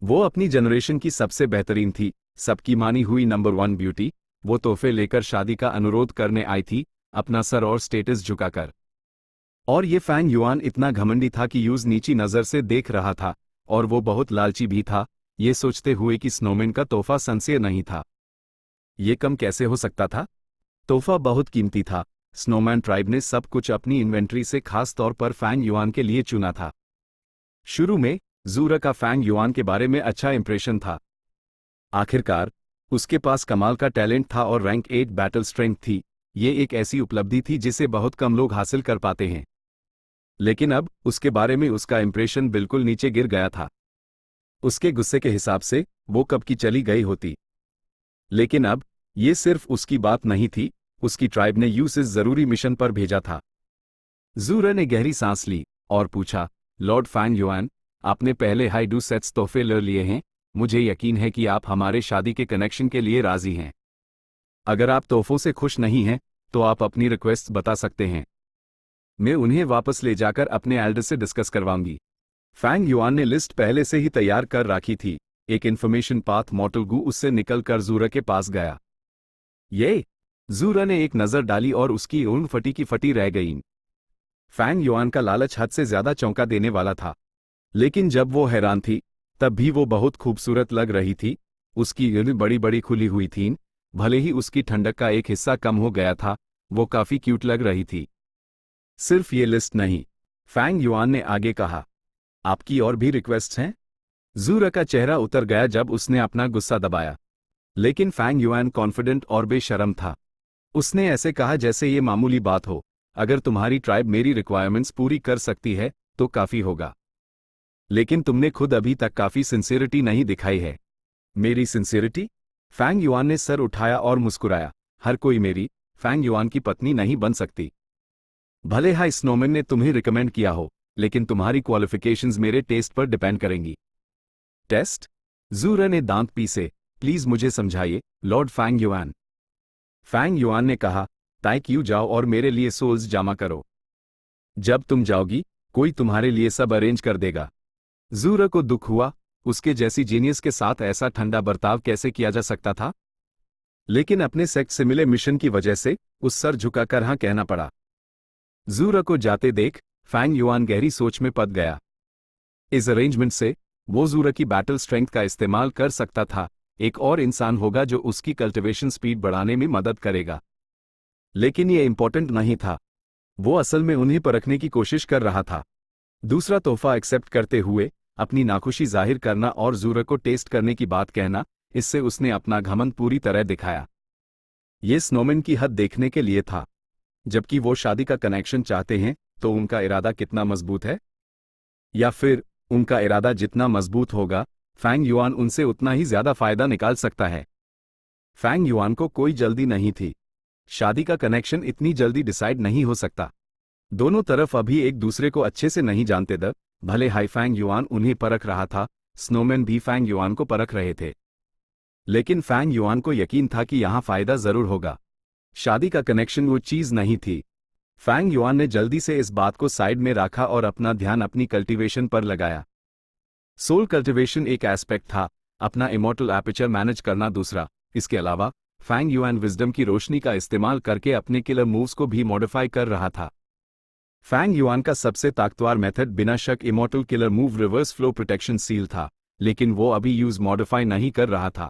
S1: वो अपनी जनरेशन की सबसे बेहतरीन थी, सबकी मानी हुई नंबर 1 ब्यूटी। वो तोहफे लेकर शादी का अनुरोध करने आई थी, अपना सर और स्टेटस झुकाकर। और ये फैंग युआन इतना घमंडी था कि यूज नीची नजर से देख रहा था, और वो बहुत लालची भी था, ये सोचते हुए कि स्नोमैन का तोहफा सिंसियर नहीं था। ये कम कैसे हो सकता था? तोहफा बहुत कीमती था। स्नोमैन ट्राइब ने सब कुछ अपनी इन्वेंट्री से खास तौर पर फैंग युआन के लिए चुना था। शुरू में ज़ूरा का फैंग युआन के बारे में अच्छा इंप्रेशन था। आखिरकार उसके पास कमाल का टैलेंट था और रैंक 8 बैटल स्ट्रेंथ थी। ये एक ऐसी उपलब्धि थी जिसे बहुत कम लोग हासिल कर पाते हैं। लेकिन अब उसके बारे में उसका इंप्रेशन बिल्कुल नीचे गिर गया था। उसके गुस्से के हिसाब से वो कब की चली गई होती। लेकिन अब ये सिर्फ उसकी बात नहीं थी, उसकी ट्राइब ने यूसिस जरूरी मिशन पर भेजा था। जूरा ने गहरी सांस ली और पूछा, लॉर्ड फैंग युआन, आपने पहले हाइडू सेट्स तोहफे ले लिए हैं। मुझे यकीन है कि आप हमारे शादी के कनेक्शन के लिए राजी हैं। अगर आप तोहफों से खुश नहीं हैं तो आप अपनी रिक्वेस्ट बता सकते हैं। मैं उन्हें वापस ले जाकर अपने एल्डर से डिस्कस करवाऊंगी। फैंग युआन ने लिस्ट पहले से ही तैयार कर रखी थी। एक इन्फॉर्मेशन पाथ मॉर्टल गू उससे निकलकर जूरा के पास गया। ये जूरा ने एक नजर डाली और उसकी ऊँग फटी की फटी रह गई। फैंग युआन का लालच हद से ज्यादा चौंका देने वाला था। लेकिन जब वो हैरान थी तब भी वो बहुत खूबसूरत लग रही थी। उसकी ऊँगें बड़ी बड़ी खुली हुई थीं। भले ही उसकी ठंडक का एक हिस्सा कम हो गया था, वो काफी क्यूट लग रही थी। सिर्फ ये लिस्ट नहीं, फैंग युआन ने आगे कहा, आपकी और भी रिक्वेस्ट्स हैं? जूरा का चेहरा उतर गया जब उसने अपना गुस्सा दबाया। लेकिन फैंग युआन कॉन्फिडेंट और बेशर्म था। उसने ऐसे कहा जैसे ये मामूली बात हो। अगर तुम्हारी ट्राइब मेरी रिक्वायरमेंट्स पूरी कर सकती है तो काफी होगा। लेकिन तुमने खुद अभी तक काफी सिंसियरिटी नहीं दिखाई है। मेरी सिंसियरिटी? फैंग युआन ने सर उठाया और मुस्कुराया। हर कोई मेरी फैंग युआन की पत्नी नहीं बन सकती। भले हाई स्नोमैन ने तुम्हें रिकमेंड किया हो, लेकिन तुम्हारी क्वालिफिकेशंस मेरे टेस्ट पर डिपेंड करेंगी। टेस्ट? जूरा ने दांत पीसे। प्लीज मुझे समझाइए, lord Fang Yuan. Fang Yuan ने कहा, ताई क्यों जाओ और मेरे लिए सोल्स जमा करो। जब तुम जाओगी कोई तुम्हारे लिए सब अरेंज कर देगा। जूरा को दुख हुआ, उसके जैसी जीनियस के साथ ऐसा ठंडा बर्ताव कैसे किया जा सकता था। लेकिन अपने सेक्ट से मिले मिशन की वजह से उस सर झुकाकर हाँ कहना पड़ा। जूरा को जाते देख फैंग युआन गहरी सोच में पड़ गया। इस अरेंजमेंट से वो जूरा की बैटल स्ट्रेंथ का इस्तेमाल कर सकता था। एक और इंसान होगा जो उसकी कल्टिवेशन स्पीड बढ़ाने में मदद करेगा। लेकिन ये इंपॉर्टेंट नहीं था। वो असल में उन्हें परखने की कोशिश कर रहा था। दूसरा तोहफा एक्सेप्ट करते हुए अपनी नाखुशी जाहिर करना और जूरा को टेस्ट करने की बात कहना, इससे उसने अपना घमंड पूरी तरह दिखाया। ये स्नोमैन की हद देखने के लिए था। जबकि वो शादी का कनेक्शन चाहते हैं तो उनका इरादा कितना मजबूत है? या फिर उनका इरादा जितना मजबूत होगा, फैंग युआन उनसे उतना ही ज्यादा फायदा निकाल सकता है। फैंग युआन को कोई जल्दी नहीं थी। शादी का कनेक्शन इतनी जल्दी डिसाइड नहीं हो सकता। दोनों तरफ अभी एक दूसरे को अच्छे से नहीं जानते थे। भले हाई फैंग युआन उन्हें परख रहा था, स्नोमैन भी फैंग युआन को परख रहे थे। लेकिन फैंग युआन को यकीन था कि यहां फायदा जरूर होगा। शादी का कनेक्शन वो चीज नहीं थी। फैंग युआन ने जल्दी से इस बात को साइड में रखा और अपना ध्यान अपनी कल्टीवेशन पर लगाया। सोल कल्टीवेशन एक एस्पेक्ट था, अपना इमॉर्टल एपर्चर मैनेज करना दूसरा। इसके अलावा फैंग युआन विजडम की रोशनी का इस्तेमाल करके अपने किलर मूव्स को भी मॉडिफाई कर रहा था। फैंग युआन का सबसे ताकतवर मेथड बिना शक immortal killer move reverse flow protection seal था, लेकिन वो अभी यूज मॉडिफाई नहीं कर रहा था।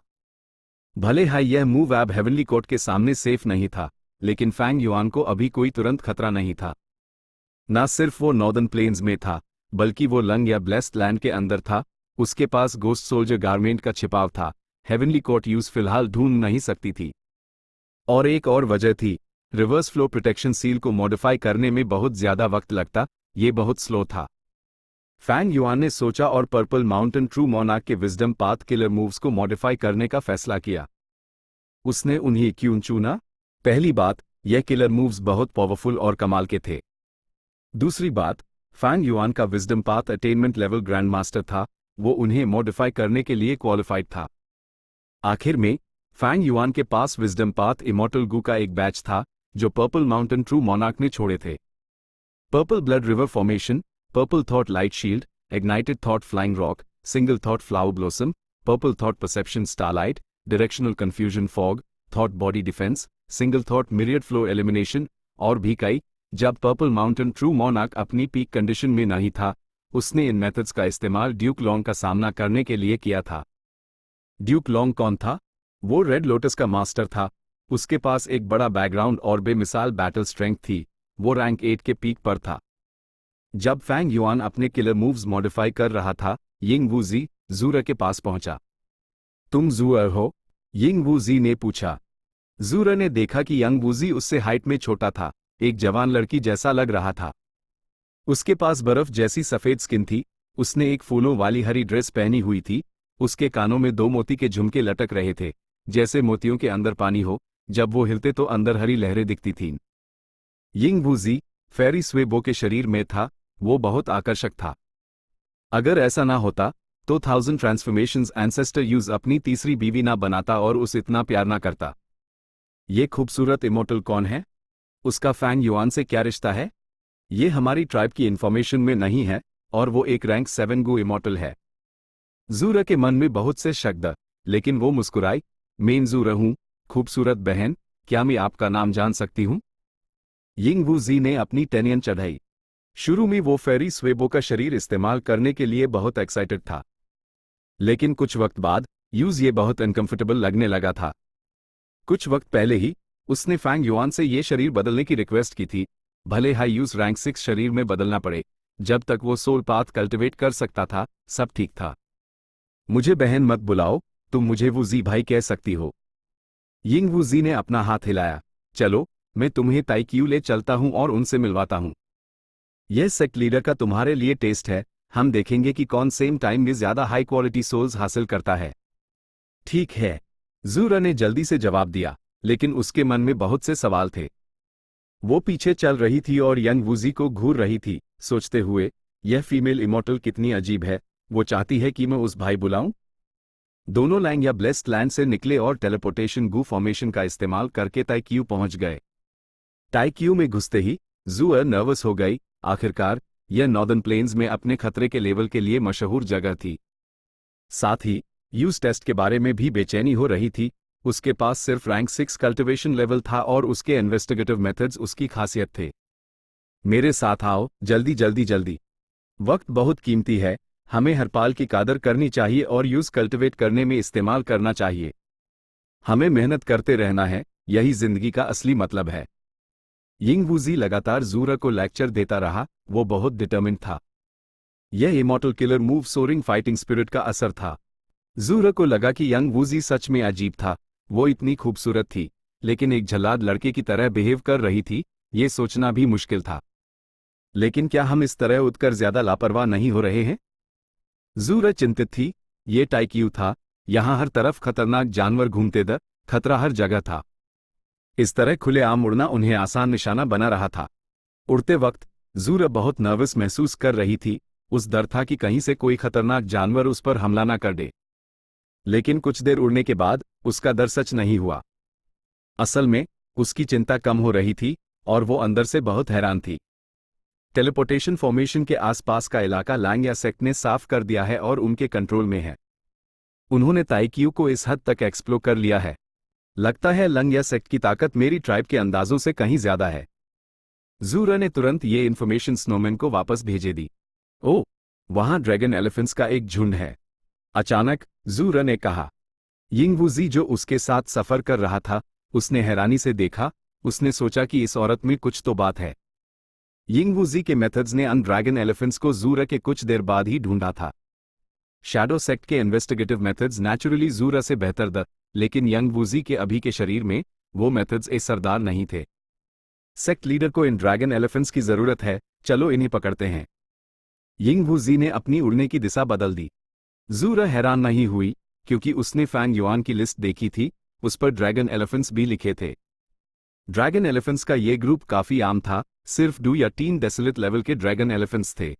S1: भले ही यह मूव अब हेवनली कोर्ट के सामने सेफ नहीं था, लेकिन फैंग युआन को अभी कोई तुरंत खतरा नहीं था। ना सिर्फ वो नॉर्दर्न प्लेन्स में था, बल्कि वो लंग या ब्लेस्ड लैंड के अंदर था। उसके पास गोस्ट सोल्जर गारमेंट का छिपाव था। हेवनली कोर्ट यूज फिलहाल ढूंढ नहीं सकती थी। और एक और वजह थी, रिवर्स फ्लो प्रोटेक्शन सील को मॉडिफाई करने में बहुत ज्यादा वक्त लगता, ये बहुत स्लो था। फैंग युआन ने सोचा और पर्पल माउंटेन ट्रू मोनार्क के विजडम पाथ किलर मूव्स को मॉडिफाई करने का फैसला किया। उसने उन्हें क्यों चुना? पहली बात, यह किलर मूव्स बहुत पावरफुल और कमाल के थे। दूसरी बात, फैंग युआन का wisdom path attainment level grand master था, वो उन्हें मॉडिफाई करने के लिए क्वालिफाइड था। आखिर में फैंग युआन के पास विजडम पाथ इमॉर्टल गू का एक बैच था जो पर्पल माउंटेन ट्रू मोनार्क ने छोड़े थे। Purple blood river formation, purple thought light shield, ignited thought flying rock, single thought flower blossom, purple thought perception starlight, directional confusion fog, thought body defence, single thought myriad flow elimination और भी कई। जब पर्पल माउंटेन ट्रू मोनार्क अपनी पीक कंडीशन में नहीं था, उसने इन मेथड्स का इस्तेमाल ड्यूक लॉन्ग का सामना करने के लिए किया था। ड्यूक लॉन्ग कौन था? वो रेड लोटस का मास्टर था। उसके पास एक बड़ा बैकग्राउंड और बेमिसाल बैटल स्ट्रेंथ थी। वो रैंक 8 के पीक पर था। जब फैंग युआन अपने किलर मूव्स मॉडिफाई कर रहा था, यिंग वूजी जूरा के पास पहुंचा। तुम जूअर हो? यिंग वूजी ने पूछा। जूरा ने देखा कि यंग वूजी उससे हाइट में छोटा था, एक जवान लड़की जैसा लग रहा था। उसके पास बर्फ जैसी सफेद स्किन थी, उसने एक फूलों वाली हरी ड्रेस पहनी हुई थी, उसके कानों में 2 मोती के झुमके लटक रहे थे, जैसे मोतियों के अंदर पानी हो, जब वो हिलते तो अंदर हरी लहरें दिखती थीं। यिंग वूजी फेरी स्वेबो के शरीर में था, वो बहुत आकर्षक था। अगर ऐसा ना होता तो 1000 ट्रांसफॉर्मेशंस एंसेस्टर यूज अपनी तीसरी बीवी ना बनाता और उस इतना प्यार ना करता। ये खूबसूरत इमोर्टल कौन है? उसका फैंग युआन से क्या रिश्ता है? ये हमारी ट्राइब की इंफॉर्मेशन में नहीं है, और वो एक रैंक 7 गु इमोर्टल है। जूरा के मन में बहुत से शक द, लेकिन वो मुस्कुराई। मैं जूरा हूं, खूबसूरत बहन, क्या मैं आपका नाम जान सकती हूं? यिंग वूजी ने अपनी टेनियन चढ़ाई। शुरू में वो फेरी स्वेबो का शरीर इस्तेमाल करने के लिए बहुत एक्साइटेड था, लेकिन कुछ वक्त बाद यूज ये बहुत अनकंफर्टेबल लगने लगा था। कुछ वक्त पहले ही उसने फैंग युआन से ये शरीर बदलने की रिक्वेस्ट की थी, भले हाई यूज रैंक 6 शरीर में बदलना पड़े। जब तक वो सोल पाथ कल्टिवेट कर सकता था, सब ठीक था। मुझे बहन मत बुलाओ, तुम मुझे वूजी भाई कह सकती हो। यिंग वूजी ने अपना हाथ हिलाया। चलो, मैं तुम्हें ताइक्यू ले चलता हूं और उनसे मिलवाता हूं। यह सेक्ट लीडर का तुम्हारे लिए टेस्ट है, हम देखेंगे कि कौन सेम टाइम में ज्यादा हाई क्वालिटी सोल्स हासिल करता है। ठीक है, जूरा ने जल्दी से जवाब दिया, लेकिन उसके मन में बहुत से सवाल थे। वो पीछे चल रही थी और यंग वूजी को घूर रही थी, सोचते हुए, यह फीमेल इमोर्टल कितनी अजीब है, वो चाहती है कि मैं उस भाई बुलाऊं। दोनों लैंग या ब्लेस्ड लैंड से निकले और टेलीपोर्टेशन गू फॉर्मेशन का इस्तेमाल करके ताइक्यू पहुंच गए। ताइक्यू में घुसते ही जूअर नर्वस हो गई। आखिरकार यह नॉर्दर्न प्लेन्स में अपने खतरे के लेवल के लिए मशहूर जगह थी। साथ ही यूज टेस्ट के बारे में भी बेचैनी हो रही थी। उसके पास सिर्फ रैंक 6 कल्टिवेशन लेवल था और उसके इन्वेस्टिगेटिव मेथड्स उसकी खासियत थे। मेरे साथ आओ, जल्दी जल्दी जल्दी। वक्त बहुत कीमती है, हमें हर पाल की कदर करनी चाहिए और यूज कल्टिवेट करने में इस्तेमाल करना चाहिए। हमें मेहनत करते रहना है, यही जिंदगी का असली मतलब है। यिंग वूजी लगातार जूरा को लेक्चर देता रहा, वो बहुत डिटर्मिन्ड था। यह immortal killer move soaring fighting spirit का असर था। जूरा को लगा कि यंग वूजी सच में अजीब था। वो इतनी खूबसूरत थी, लेकिन एक जल्लाद लड़के की तरह बिहेव कर रही थी, ये सोचना भी मुश्किल था। लेकिन क्या हम इस तरह उठकर ज्यादा लापरवाह नहीं हो रहे हैं? जूरा चिंतित थी। ये टाइक्यू था, यहां हर तरफ खतरनाक जानवर घूमते थे, खतरा हर जगह था। इस तरह खुलेआम उड़ना उन्हें आसान निशाना बना रहा था। उड़ते वक्त जूरा बहुत नर्वस महसूस कर रही थी, उस डर था कि कहीं से कोई खतरनाक जानवर उस पर हमला ना कर दे। लेकिन कुछ देर उड़ने के बाद उसका डर सच नहीं हुआ। असल में उसकी चिंता कम हो रही थी और वो अंदर से बहुत हैरान थी। टेलीपोर्टेशन फॉर्मेशन के आसपास का इलाका लैंग या सेक्ट ने साफ कर दिया है और उनके कंट्रोल में है। उन्होंने ताइक्यू को इस हद तक एक्सप्लोर कर लिया है। लगता है लंग या सेक्ट की ताकत मेरी ट्राइब के अंदाजों से कहीं ज्यादा है। जूरा ने तुरंत ये इन्फॉर्मेशन स्नोमैन को वापस भेजे दी। ओह, वहां ड्रैगन एलिफेंट्स का एक झुंड है, अचानक जूरा ने कहा। यिंग वूजी जो उसके साथ सफर कर रहा था, उसने हैरानी से देखा। उसने सोचा कि इस औरत में कुछ तो बात है। यिंग वूजी के मेथड्स ने अन ड्रैगन एलिफेंट्स को जूरा के कुछ देर बाद ही ढूंढा था। शैडो सेक्ट के इन्वेस्टिगेटिव मेथड्स नेचुरली जूरा से बेहतर द, लेकिन यंग वूजी के अभी के शरीर में वो मेथड्स असरदार नहीं थे। सेक्ट लीडर को इन ड्रैगन एलिफेंट्स की जरूरत है, चलो इन्हें पकड़ते हैं। यिंग वूजी ने अपनी उड़ने की दिशा बदल दी। जूरा हैरान नहीं हुई, क्योंकि उसने फैंग युआन की लिस्ट देखी थी, उस पर ड्रैगन एलिफेंट्स भी लिखे थे। ड्रैगन एलिफेंट्स का ये ग्रुप काफी आम था, सिर्फ 2 या 3 डेसिलिट लेवल के ड्रैगन एलिफेंट्स थे।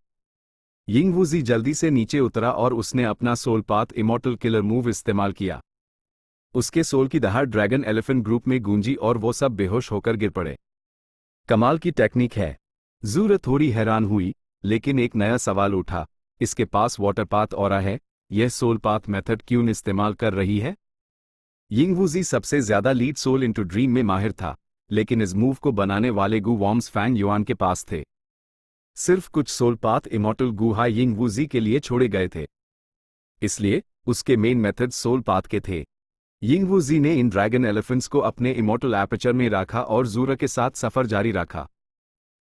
S1: यिंग वूजी जल्दी से नीचे उतरा और उसने अपना soul path immortal killer move इस्तेमाल किया। उसके सोल की दहाड़ ड्रैगन एलिफेंट ग्रुप में गूंजी और वो सब बेहोश होकर गिर पड़े। कमाल की टेक्निक है। जूरा थोड़ी हैरान हुई, लेकिन एक नया सवाल उठा, इसके पास वाटर पाथ ऑरा है, यह सोल पाथ मेथड क्यों इस्तेमाल कर रही है? यिंग वूजी सबसे ज्यादा लीड सोल इनटू ड्रीम में माहिर था, लेकिन इस मूव को बनाने वाले गू वॉर्म्स फैंग युआन के पास थे। सिर्फ कुछ सोल पाथ इमॉर्टल गुहा यिंग वूजी के लिए छोड़े गए थे, इसलिए उसके मेन मेथड सोल पाथ के थे। यिंग वूजी ने इन ड्रैगन एलिफेंट्स को अपने इमॉर्टल एपर्चर में रखा और जूरा के साथ सफर जारी रखा।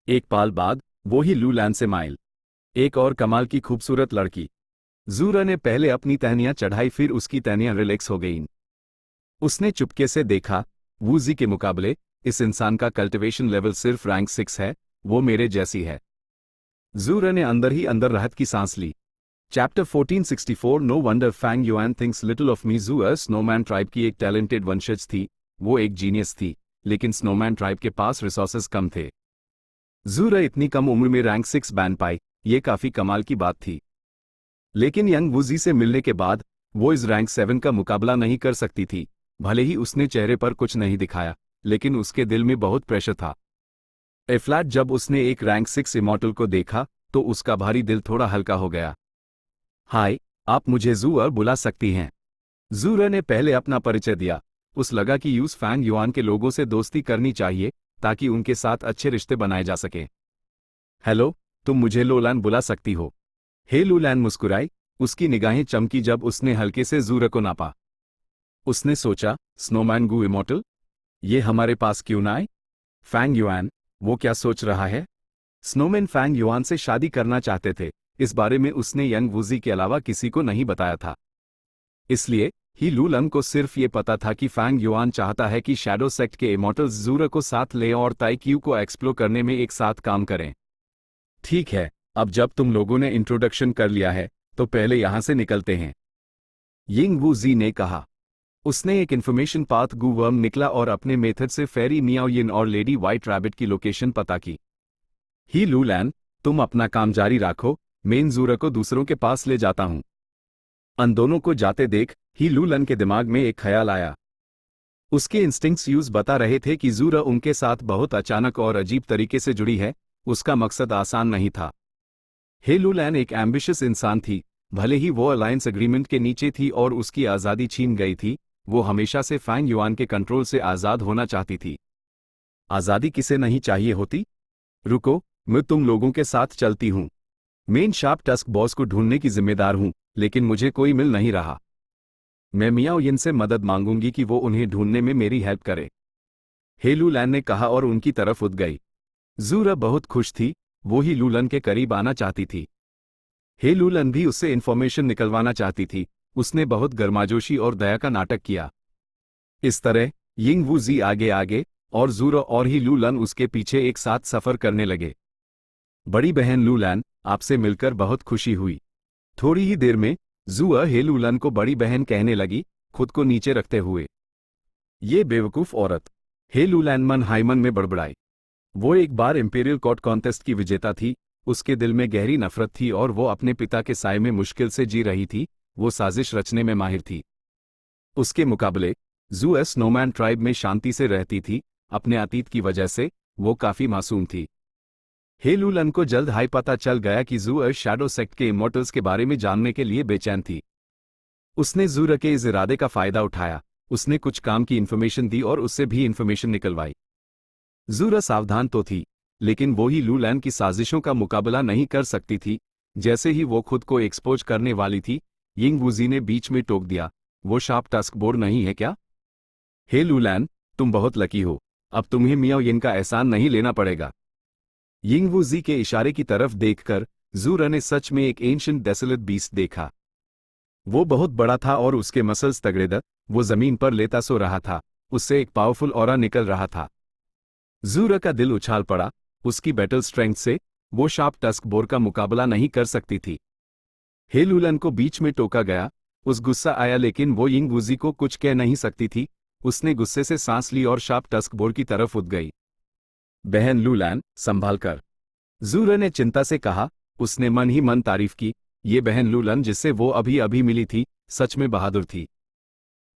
S1: एक पाल बाद वो ही लू लैंड से माइल। एक और कमाल की खूबसूरत लड़की। जूरा ने पहले अपनी टहनियां चढ़ाई, फिर उसकी टहनियां रिलैक्स हो गईं। उसने चुपके से देखा, वूजी के मुकाबले इस इंसान का कल्टिवेशन लेवल सिर्फ रैंक 6 है, वो मेरे जैसी है। जूरा ने अंदर ही अंदर राहत की सांस ली। Chapter 1464 no wonder Fang Yuan thinks little of me. जूरा स्नोमैन ट्राइब की एक टैलेंटेड वंशज थी, वो एक जीनियस थी, लेकिन स्नोमैन ट्राइब के पास रिसोर्सेज कम थे। जूरा इतनी कम उम्र में रैंक 6 बैन पाई, ये काफी कमाल की बात थी। लेकिन यंग वूजी से मिलने के बाद वो इस रैंक 7 का मुकाबला नहीं कर सकती थी। भले ही उसने चेहरे पर कुछ नहीं दिखाया, लेकिन उसके दिल में बहुत प्रेशर था। एफ्लैट जब उसने एक रैंक 6 इमॉर्टल को देखा तो उसका भारी दिल थोड़ा हल्का हो गया। हाय, आप मुझे जूअर बुला सकती हैं। जूअर ने पहले अपना परिचय दिया। उस लगा कि यूज फैंग युआन के लोगों से दोस्ती करनी चाहिए ताकि उनके साथ अच्छे रिश्ते बनाए जा सके। हेलो, तुम मुझे लोलान बुला सकती हो। हे लूलैन मुस्कुराई, उसकी निगाहें चमकी जब उसने हल्के से जूरा को नापा। उसने सोचा, स्नोमैन गू इमॉर्टल, ये हमारे पास क्यों ना आए? फैंग युआन, वो क्या सोच रहा है? स्नोमैन फैंग युआन से शादी करना चाहते थे। इस बारे में उसने यंग वूजी के अलावा किसी को नहीं बताया था। इसलिए ही लूलन को सिर्फ ये पता था कि फैंग युआन चाहता है कि शैडो सेक्ट के इमॉर्टल्स जूरा को साथ लें और ताइक्यू को एक्सप्लोर करने में एक साथ काम करें। ठीक है, अब जब तुम लोगों ने इंट्रोडक्शन कर लिया है तो पहले यहां से निकलते हैं, यिंग वूजी ने कहा। उसने एक इन्फॉर्मेशन पाथ गूवर्म निकला और अपने मेथड से फेरी मियाओ यिन और लेडी व्हाइट रैबिट की लोकेशन पता की। ही लूलैन, तुम अपना काम जारी रखो, मैं जूरा को दूसरों के पास ले जाता हूं। अन दोनों को जाते देख ही लूलन के दिमाग में एक ख्याल आया। उसके इंस्टिंक्ट्स यूज बता रहे थे कि जूरा उनके साथ बहुत अचानक और अजीब तरीके से जुड़ी है। उसका मकसद आसान नहीं था। हे लूलैन एक एम्बिशियस इंसान थी। भले ही वो अलायंस एग्रीमेंट के नीचे थी और उसकी आज़ादी छीन गई थी, वो हमेशा से फैंग युआन के कंट्रोल से आज़ाद होना चाहती थी। आज़ादी किसे नहीं चाहिए होती? रुको, मैं तुम लोगों के साथ चलती हूं। मेन शार्प टस्क बॉस को ढूंढने की जिम्मेदार हूं, लेकिन मुझे कोई मिल नहीं रहा। मैं मियाओ यिन से मदद मांगूंगी कि वो उन्हें ढूंढने में मेरी हेल्प करे, हे लूलैन ने कहा और उनकी तरफ उठ गई। जूरा बहुत खुश थी, वो ही लूलन के करीब आना चाहती थी। हे लूलन भी उससे इंफॉर्मेशन निकलवाना चाहती थी। उसने बहुत गर्माजोशी और दया का नाटक किया। इस तरह यिंग वूजी आगे आगे और जूरा और ही लूलन उसके पीछे एक साथ सफर करने लगे। बड़ी बहन लूलैन, आपसे मिलकर बहुत खुशी हुई। थोड़ी ही देर में जूआ हे लूलन को बड़ी बहन कहने लगी, खुद को नीचे रखते हुए। ये बेवकूफ औरत, हे लूलैन मन हाइमन में बड़बड़ाई। वो एक बार इंपीरियल कॉर्ट कॉन्टेस्ट की विजेता थी। उसके दिल में गहरी नफरत थी और वो अपने पिता के साए में मुश्किल से जी रही थी। वो साजिश रचने में माहिर थी। उसके मुकाबले जूआ स्नोमैन ट्राइब में शांति से रहती थी। अपने अतीत की वजह से वो काफी मासूम थी। हे लूलन को जल्द हाई पता चल गया कि जूआ शैडो सेक्ट के इमॉर्टल्स के बारे में जानने के लिए बेचैन थी। उसने जूरा के इस इरादे का फायदा उठाया। उसने कुछ काम की इन्फॉर्मेशन दी और उससे भी इन्फॉर्मेशन निकलवाई। जूरा सावधान तो थी, लेकिन वो ही लूलैन की साजिशों का मुकाबला नहीं कर सकती थी। जैसे ही वो खुद को एक्सपोज करने वाली थी, यिंग वूजी ने बीच में टोक दिया, वो शार्प टस्क बोर्ड नहीं है क्या? हे लूलैन, तुम बहुत लकी हो। अब तुम्हें मियाओ यिन का एहसान नहीं लेना पड़ेगा। यिंग वूजी के इशारे की तरफ देखकर जूरा ने सच में एक एंशिएंट डेसोलेट बीस्ट देखा। वो बहुत बड़ा था और उसके मसल्स तगड़े थे। वो जमीन पर लेटा सो रहा था। उससे एक पावरफुल ऑरा निकल रहा था। जूरा का दिल उछाल पड़ा। उसकी बैटल स्ट्रेंथ से वो शार्प टस्क बोर का मुकाबला नहीं कर सकती थी। हे लूलन को बीच में टोका गया। उस गुस्सा आया, लेकिन वो यिंग वूजी को कुछ कह नहीं सकती थी। उसने गुस्से से सांस ली और शार्प टस्क बोर की तरफ उठ गई। बहन लूलैन, संभाल कर, जूरा ने चिंता से कहा। उसने मन ही मन तारीफ की। ये बहन लूलन जिससे वो अभी अभी मिली थी, सच में बहादुर थी।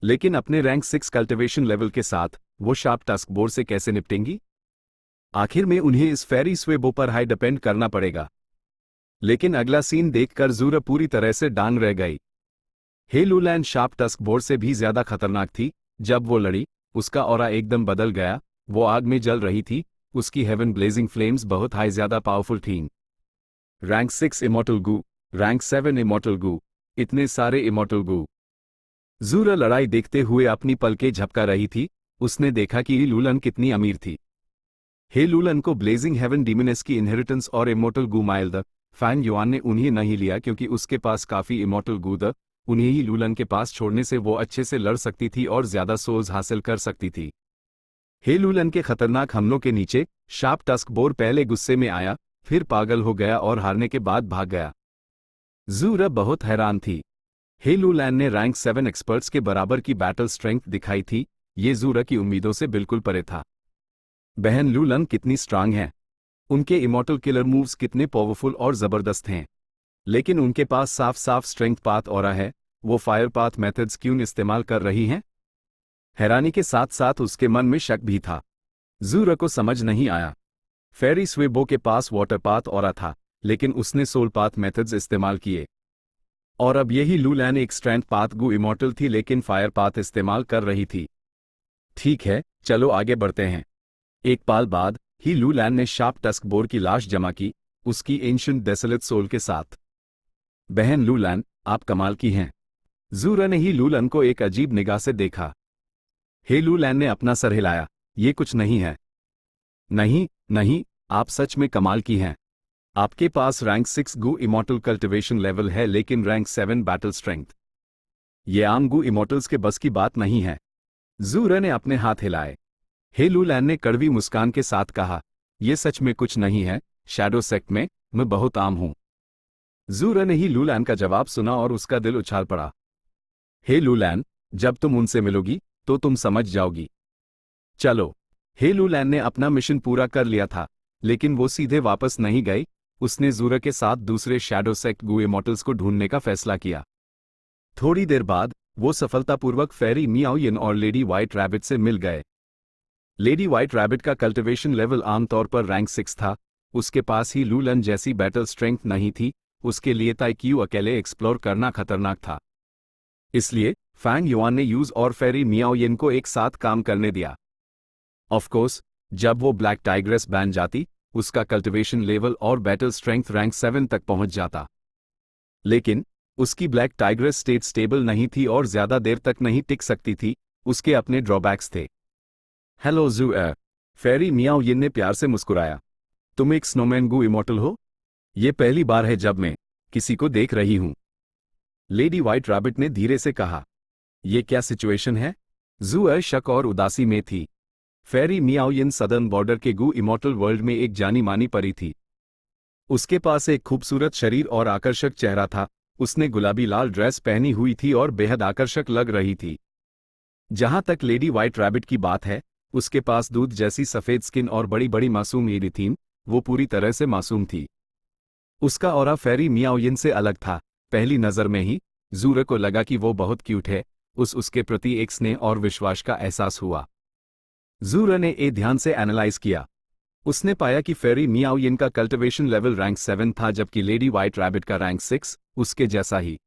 S1: लेकिन अपने रैंक 6 कल्टिवेशन लेवल के साथ वो शार्प टस्क बोर से कैसे निपटेंगी? आखिर में उन्हें इस फेरी स्वेबो पर हाई डिपेंड करना पड़ेगा। लेकिन अगला सीन देखकर जूरा पूरी तरह से डांग रह गई। हे लूलैन शार्प टस्क बोर से भी ज्यादा खतरनाक थी। जब वो लड़ी, उसका ऑरा एकदम बदल गया। वो आग में जल रही थी। उसकी हेवन ब्लेजिंग फ्लेम्स बहुत हाई, ज्यादा पावरफुल थीं। रैंक 6 इमॉर्टल गू, रैंक 7 इमॉर्टल गू, इतने सारे इमॉर्टल गू। जूरा लड़ाई देखते हुए अपनी पलकें झपका रही थी। उसने देखा कि लूलन कितनी अमीर थी। हे लूलन को ब्लेजिंग हेवन डीमनेस की इनहेरिटेंस और इमॉर्टल गू माइल द फैंग युआन ने उन्हें नहीं लिया क्योंकि उसके पास काफी इमॉर्टल गू द। उन्हें ही लूलन के पास छोड़ने से वो अच्छे से लड़ सकती थी और ज्यादा सोल्स हासिल कर सकती थी। हे लूलन के खतरनाक हमलों के नीचे शार्प टस्क बोर पहले गुस्से में आया, फिर पागल हो गया और हारने के बाद भाग गया। ज़ूरा बहुत हैरान थी। हे लूलन ने रैंक 7 एक्सपर्ट्स के बराबर की बैटल स्ट्रेंथ दिखाई थी, ये ज़ूरा की उम्मीदों से बिल्कुल परे था। बहन लूलन कितनी स्ट्रांग है, उनके इमॉर्टल किलर मूव्स कितने पावरफुल और जबरदस्त हैं, लेकिन उनके पास साफ साफ स्ट्रेंथ पाथ ऑरा है, वो फायर पाथ मेथड्स क्यों इस्तेमाल कर रही हैं? हैरानी के साथ साथ उसके मन में शक भी था। ज़ूरा को समझ नहीं आया। फेरी स्वेबो के पास वाटर पाथ ऑरा था, लेकिन उसने सोल पाथ मेथड्स इस्तेमाल किए। और अब यही लूलन एक स्ट्रेंथ पाथ गु इमॉर्टल थी लेकिन फायर पाथ इस्तेमाल कर रही थी। ठीक है, चलो आगे बढ़ते हैं। एक पाल बाद ही लूलन ने शार्प टस्क बोर की लाश जमा की, उसकी एंशिएंट डेसोलेट सोल के साथ। बहन लूलन, आप कमाल की हैं। ज़ूरा ने ही लूलन को एक अजीब निगाह से देखा। हे लूलन ने अपना सर हिलाया, ये कुछ नहीं है। नहीं नहीं, आप सच में कमाल की हैं। आपके पास रैंक 6 गु इमॉर्टल कल्टिवेशन लेवल है लेकिन रैंक 7 बैटल स्ट्रेंथ। ये आम गु इमॉर्टल्स के बस की बात नहीं है। ज़ूरा ने अपने हाथ हिलाए। हे लूलन ने कड़वी मुस्कान के साथ कहा, यह सच में कुछ नहीं है, शैडो सेक्ट में मैं बहुत आम हूं। ज़ूरा ने ही लूलन का जवाब सुना और उसका दिल उछाल पड़ा। हे लूलन, जब तुम उनसे मिलोगी तो तुम समझ जाओगी। चलो। हे लूलन ने अपना मिशन पूरा कर लिया था, लेकिन वो सीधे वापस नहीं गई, उसने ज़ूरा के साथ दूसरे शैडो सेक्ट गु इमॉर्टल्स को ढूंढने का फैसला किया। थोड़ी देर बाद वो सफलतापूर्वक फेरी मियाओयिन और लेडी व्हाइट रैबिट से मिल गए। लेडी व्हाइट रैबिट का कल्टिवेशन लेवल आमतौर पर रैंक 6 था, उसके पास ही लूलन जैसी बैटल स्ट्रेंथ नहीं थी, उसके लिए ताइक्यू अकेले एक्सप्लोर करना खतरनाक था। इसलिए फैंग युआन ने यूज और फेरी मियाओयिन को एक साथ काम करने दिया। ऑफ कोर्स, जब वो ब्लैक टाइग्रेस बन जाती, उसका कल्टिवेशन लेवल और बैटल स्ट्रेंथ रैंक 7 तक पहुंच जाता। लेकिन उसकी ब्लैक टाइग्रेस स्टेट स्टेबल नहीं थी और ज्यादा देर तक नहीं टिक सकती थी, उसके अपने ड्रॉबैक्स थे। हेलो ज़ूरा, फेरी मियाओयिन ने प्यार से मुस्कुराया। तुम एक स्नोमैन गु इमॉर्टल हो? ये पहली बार है जब मैं किसी को देख रही हूं। लेडी व्हाइट रैबिट ने धीरे से कहा। ये क्या सिचुएशन है? ज़ूरा शक और उदासी में थी। फेरी मियाओयिन सदर्न बॉर्डर के गु इमॉर्टल वर्ल्ड में एक जानी मानी परी थी। उसके पास एक खूबसूरत शरीर और आकर्षक चेहरा था, उसने गुलाबी लाल ड्रेस पहनी हुई थी और बेहद आकर्षक लग रही थी। जहां तक लेडी व्हाइट रैबिट की बात है, उसके पास दूध जैसी सफेद स्किन और बड़ी बड़ी मासूम ईरी थीं, वो पूरी तरह से मासूम थी। उसका ऑरा फेरी मियाओयिन से अलग था। पहली नज़र में ही ज़ूरा को लगा कि वो बहुत क्यूट है, उसके प्रति एक स्नेह और विश्वास का एहसास हुआ। ज़ूरा ने ध्यान से एनालाइज किया। उसने पाया कि फेरी मियाओयिन का कल्टिवेशन लेवल रैंक 7 था जबकि लेडी व्हाइट रैबिट का रैंक 6, उसके जैसा ही।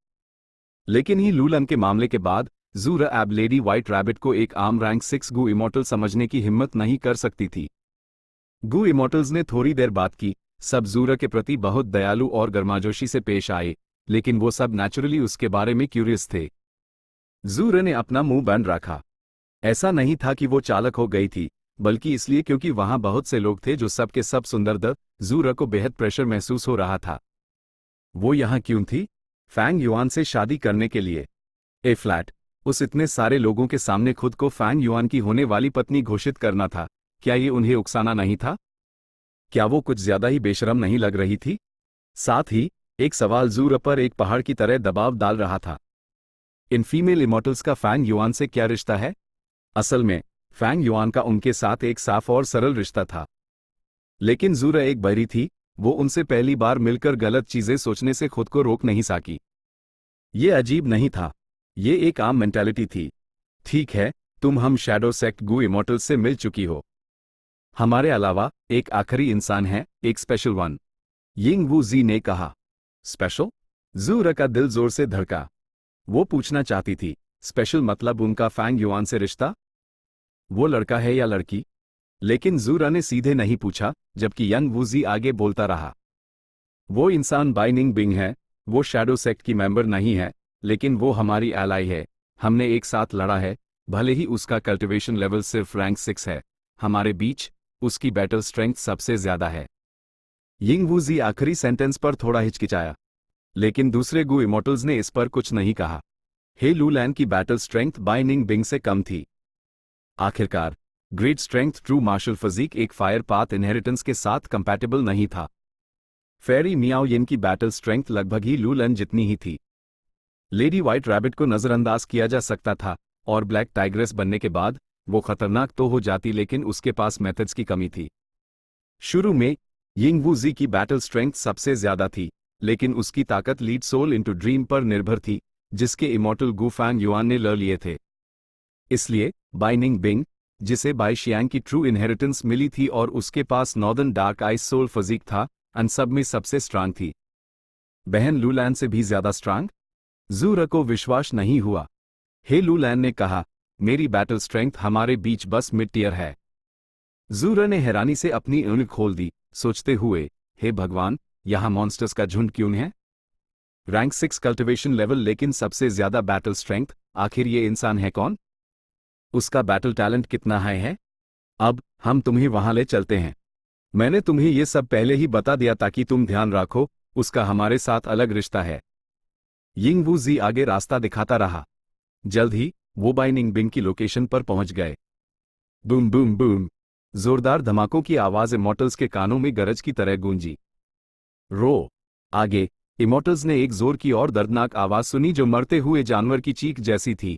S1: लेकिन ही लूलन के मामले के बाद ज़ूरा अब लेडी व्हाइट रैबिट को एक आम रैंक 6 गु इमॉर्टल समझने की हिम्मत नहीं कर सकती थी। गु इमॉर्टल्स ने थोड़ी देर बात की, सब ज़ूरा के प्रति बहुत दयालु और गर्माजोशी से पेश आए, लेकिन वो सब नेचुरली उसके बारे में क्यूरियस थे। ज़ूरा ने अपना मुंह बंद रखा। ऐसा नहीं था कि वो चालाक हो गई थी, बल्कि इसलिए क्योंकि वहां बहुत से लोग थे जो सब के सब सुंदर ज़ूरा को बेहद प्रेशर महसूस हो रहा था। वो यहाँ क्यों थी? फैंग युआन से शादी करने के लिए। ए फ्लैट, उस इतने सारे लोगों के सामने खुद को फैंग युआन की होने वाली पत्नी घोषित करना था, क्या ये उन्हें उकसाना नहीं था? क्या वो कुछ ज्यादा ही बेशरम नहीं लग रही थी? साथ ही एक सवाल ज़ूरा पर एक पहाड़ की तरह दबाव डाल रहा था। इन फीमेल इमॉर्टल्स का फैंग युआन से क्या रिश्ता है? असल में फैंग युआन का उनके साथ एक साफ और सरल रिश्ता था। लेकिन ज़ूरा एक बहरी थी, वो उनसे पहली बार मिलकर गलत चीजें सोचने से खुद को रोक नहीं सकी। ये अजीब नहीं था, ये एक आम मेंटालिटी थी। ठीक है, तुम हम शैडो सेक्ट गु इमॉर्टल्स से मिल चुकी हो। हमारे अलावा एक आखिरी इंसान है, एक स्पेशल वन, यिंग वू जी ने कहा। स्पेशल? ज़ूरा का दिल जोर से धड़का। वो पूछना चाहती थी, स्पेशल मतलब उनका फैंग युआन से रिश्ता? वो लड़का है या लड़की? लेकिन ज़ूरा ने सीधे नहीं पूछा, जबकि यंग वूजी आगे बोलता रहा। वो इंसान बाइनिंग बिंग है, वो शैडो सेक्ट की मेंबर नहीं है, लेकिन वो हमारी एलाई है। हमने एक साथ लड़ा है, भले ही उसका कल्टिवेशन लेवल सिर्फ रैंक 6 है, हमारे बीच उसकी बैटल स्ट्रेंथ सबसे ज्यादा है। यिंग वूजी आखिरी सेंटेंस पर थोड़ा हिचकिचाया, लेकिन दूसरे गु इमॉर्टल्स ने इस पर कुछ नहीं कहा। हे लूलैन की बैटल स्ट्रेंथ बाइनिंग बिंग से कम थी। आखिरकार great strength true martial physique एक फायर पाथ इनहेरिटेंस के साथ कंपैटिबल नहीं था। फेरी मियाओ यिन की बैटल स्ट्रेंथ लगभग ही लूलन जितनी ही थी। लेडी व्हाइट रैबिट को नजरअंदाज किया जा सकता था और ब्लैक टाइग्रेस बनने के बाद वो खतरनाक तो हो जाती, लेकिन उसके पास मेथड्स की कमी थी। शुरू में यिंग वू जी की बैटल स्ट्रेंथ सबसे ज्यादा थी, लेकिन उसकी ताकत लीड सोल इनटू ड्रीम पर निर्भर थी, जिसके इमॉर्टल गु फैंग युआन ने ले लिए थे। इसलिए बाइनिंग बिंग, जिसे बाई शियांग की ट्रू इनहेरिटेंस मिली थी और उसके पास northern dark ice soul physique था, अन सब में सबसे स्ट्रांग थी। बहन लूलैन से भी ज्यादा स्ट्रांग? जूरा को विश्वास नहीं हुआ। हे लूलैन ने कहा, मेरी बैटल स्ट्रेंथ हमारे बीच बस मिड टियर है। जूरा ने हैरानी से अपनी ऊँख खोल दी, सोचते हुए, हे भगवान, यहां मॉन्स्टर्स का झुंड क्यों है? रैंक 6 कल्टिवेशन लेवल लेकिन सबसे ज्यादा बैटल स्ट्रेंथ, आखिर ये इंसान है कौन? उसका बैटल टैलेंट कितना हाई है? अब हम तुम्हें वहां ले चलते हैं। मैंने तुम्हें ये सब पहले ही बता दिया ताकि तुम ध्यान रखो, उसका हमारे साथ अलग रिश्ता है। यिंग वू जी आगे रास्ता दिखाता रहा। जल्द ही वो बाइनिंग बिंग की लोकेशन पर पहुंच गए। बूम बूम बूम, जोरदार धमाकों की आवाज इमॉर्टल्स के कानों में गरज की तरह गूंजी। रो आगे इमॉर्टल्स ने एक जोर की और दर्दनाक आवाज सुनी जो मरते हुए जानवर की चीख जैसी थी।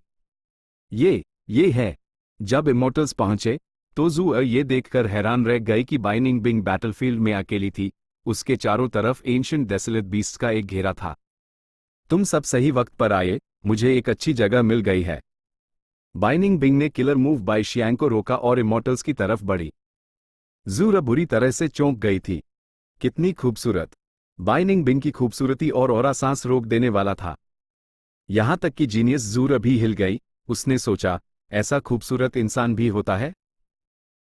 S1: ये है। जब इमॉर्टल्स पहुंचे तो जू ये देखकर हैरान रह गए कि बाइनिंग बिंग बैटलफील्ड में अकेली थी। उसके चारों तरफ एंशिएंट डेसोलेट बीस्ट्स का एक घेरा था। तुम सब सही वक्त पर आए, मुझे एक अच्छी जगह मिल गई है। बाइनिंग बिंग ने किलर मूव बाई शियांग को रोका और इमॉर्टल्स की तरफ बढ़ी। जूरा बुरी तरह से चौंक गई थी। कितनी खूबसूरत! बाइनिंग बिंग की खूबसूरती और ऑरा सांस रोक देने वाला था। यहां तक कि जीनियस जूरा भी हिल गई। उसने सोचा, ऐसा खूबसूरत इंसान भी होता है?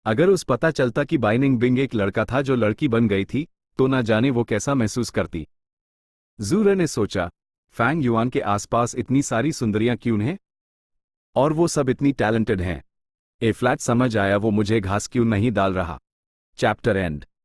S1: अगर उस पता चलता कि बाइनिंग बिंग एक लड़का था जो लड़की बन गई थी, तो ना जाने वो कैसा महसूस करती। जूरा ने सोचा, फैंग युआन के आसपास इतनी सारी सुंदरियां क्यों हैं? और वो सब इतनी टैलेंटेड हैं। ए फ्लैट समझ आया वो मुझे घास क्यों नहीं डाल रहा। Chapter and.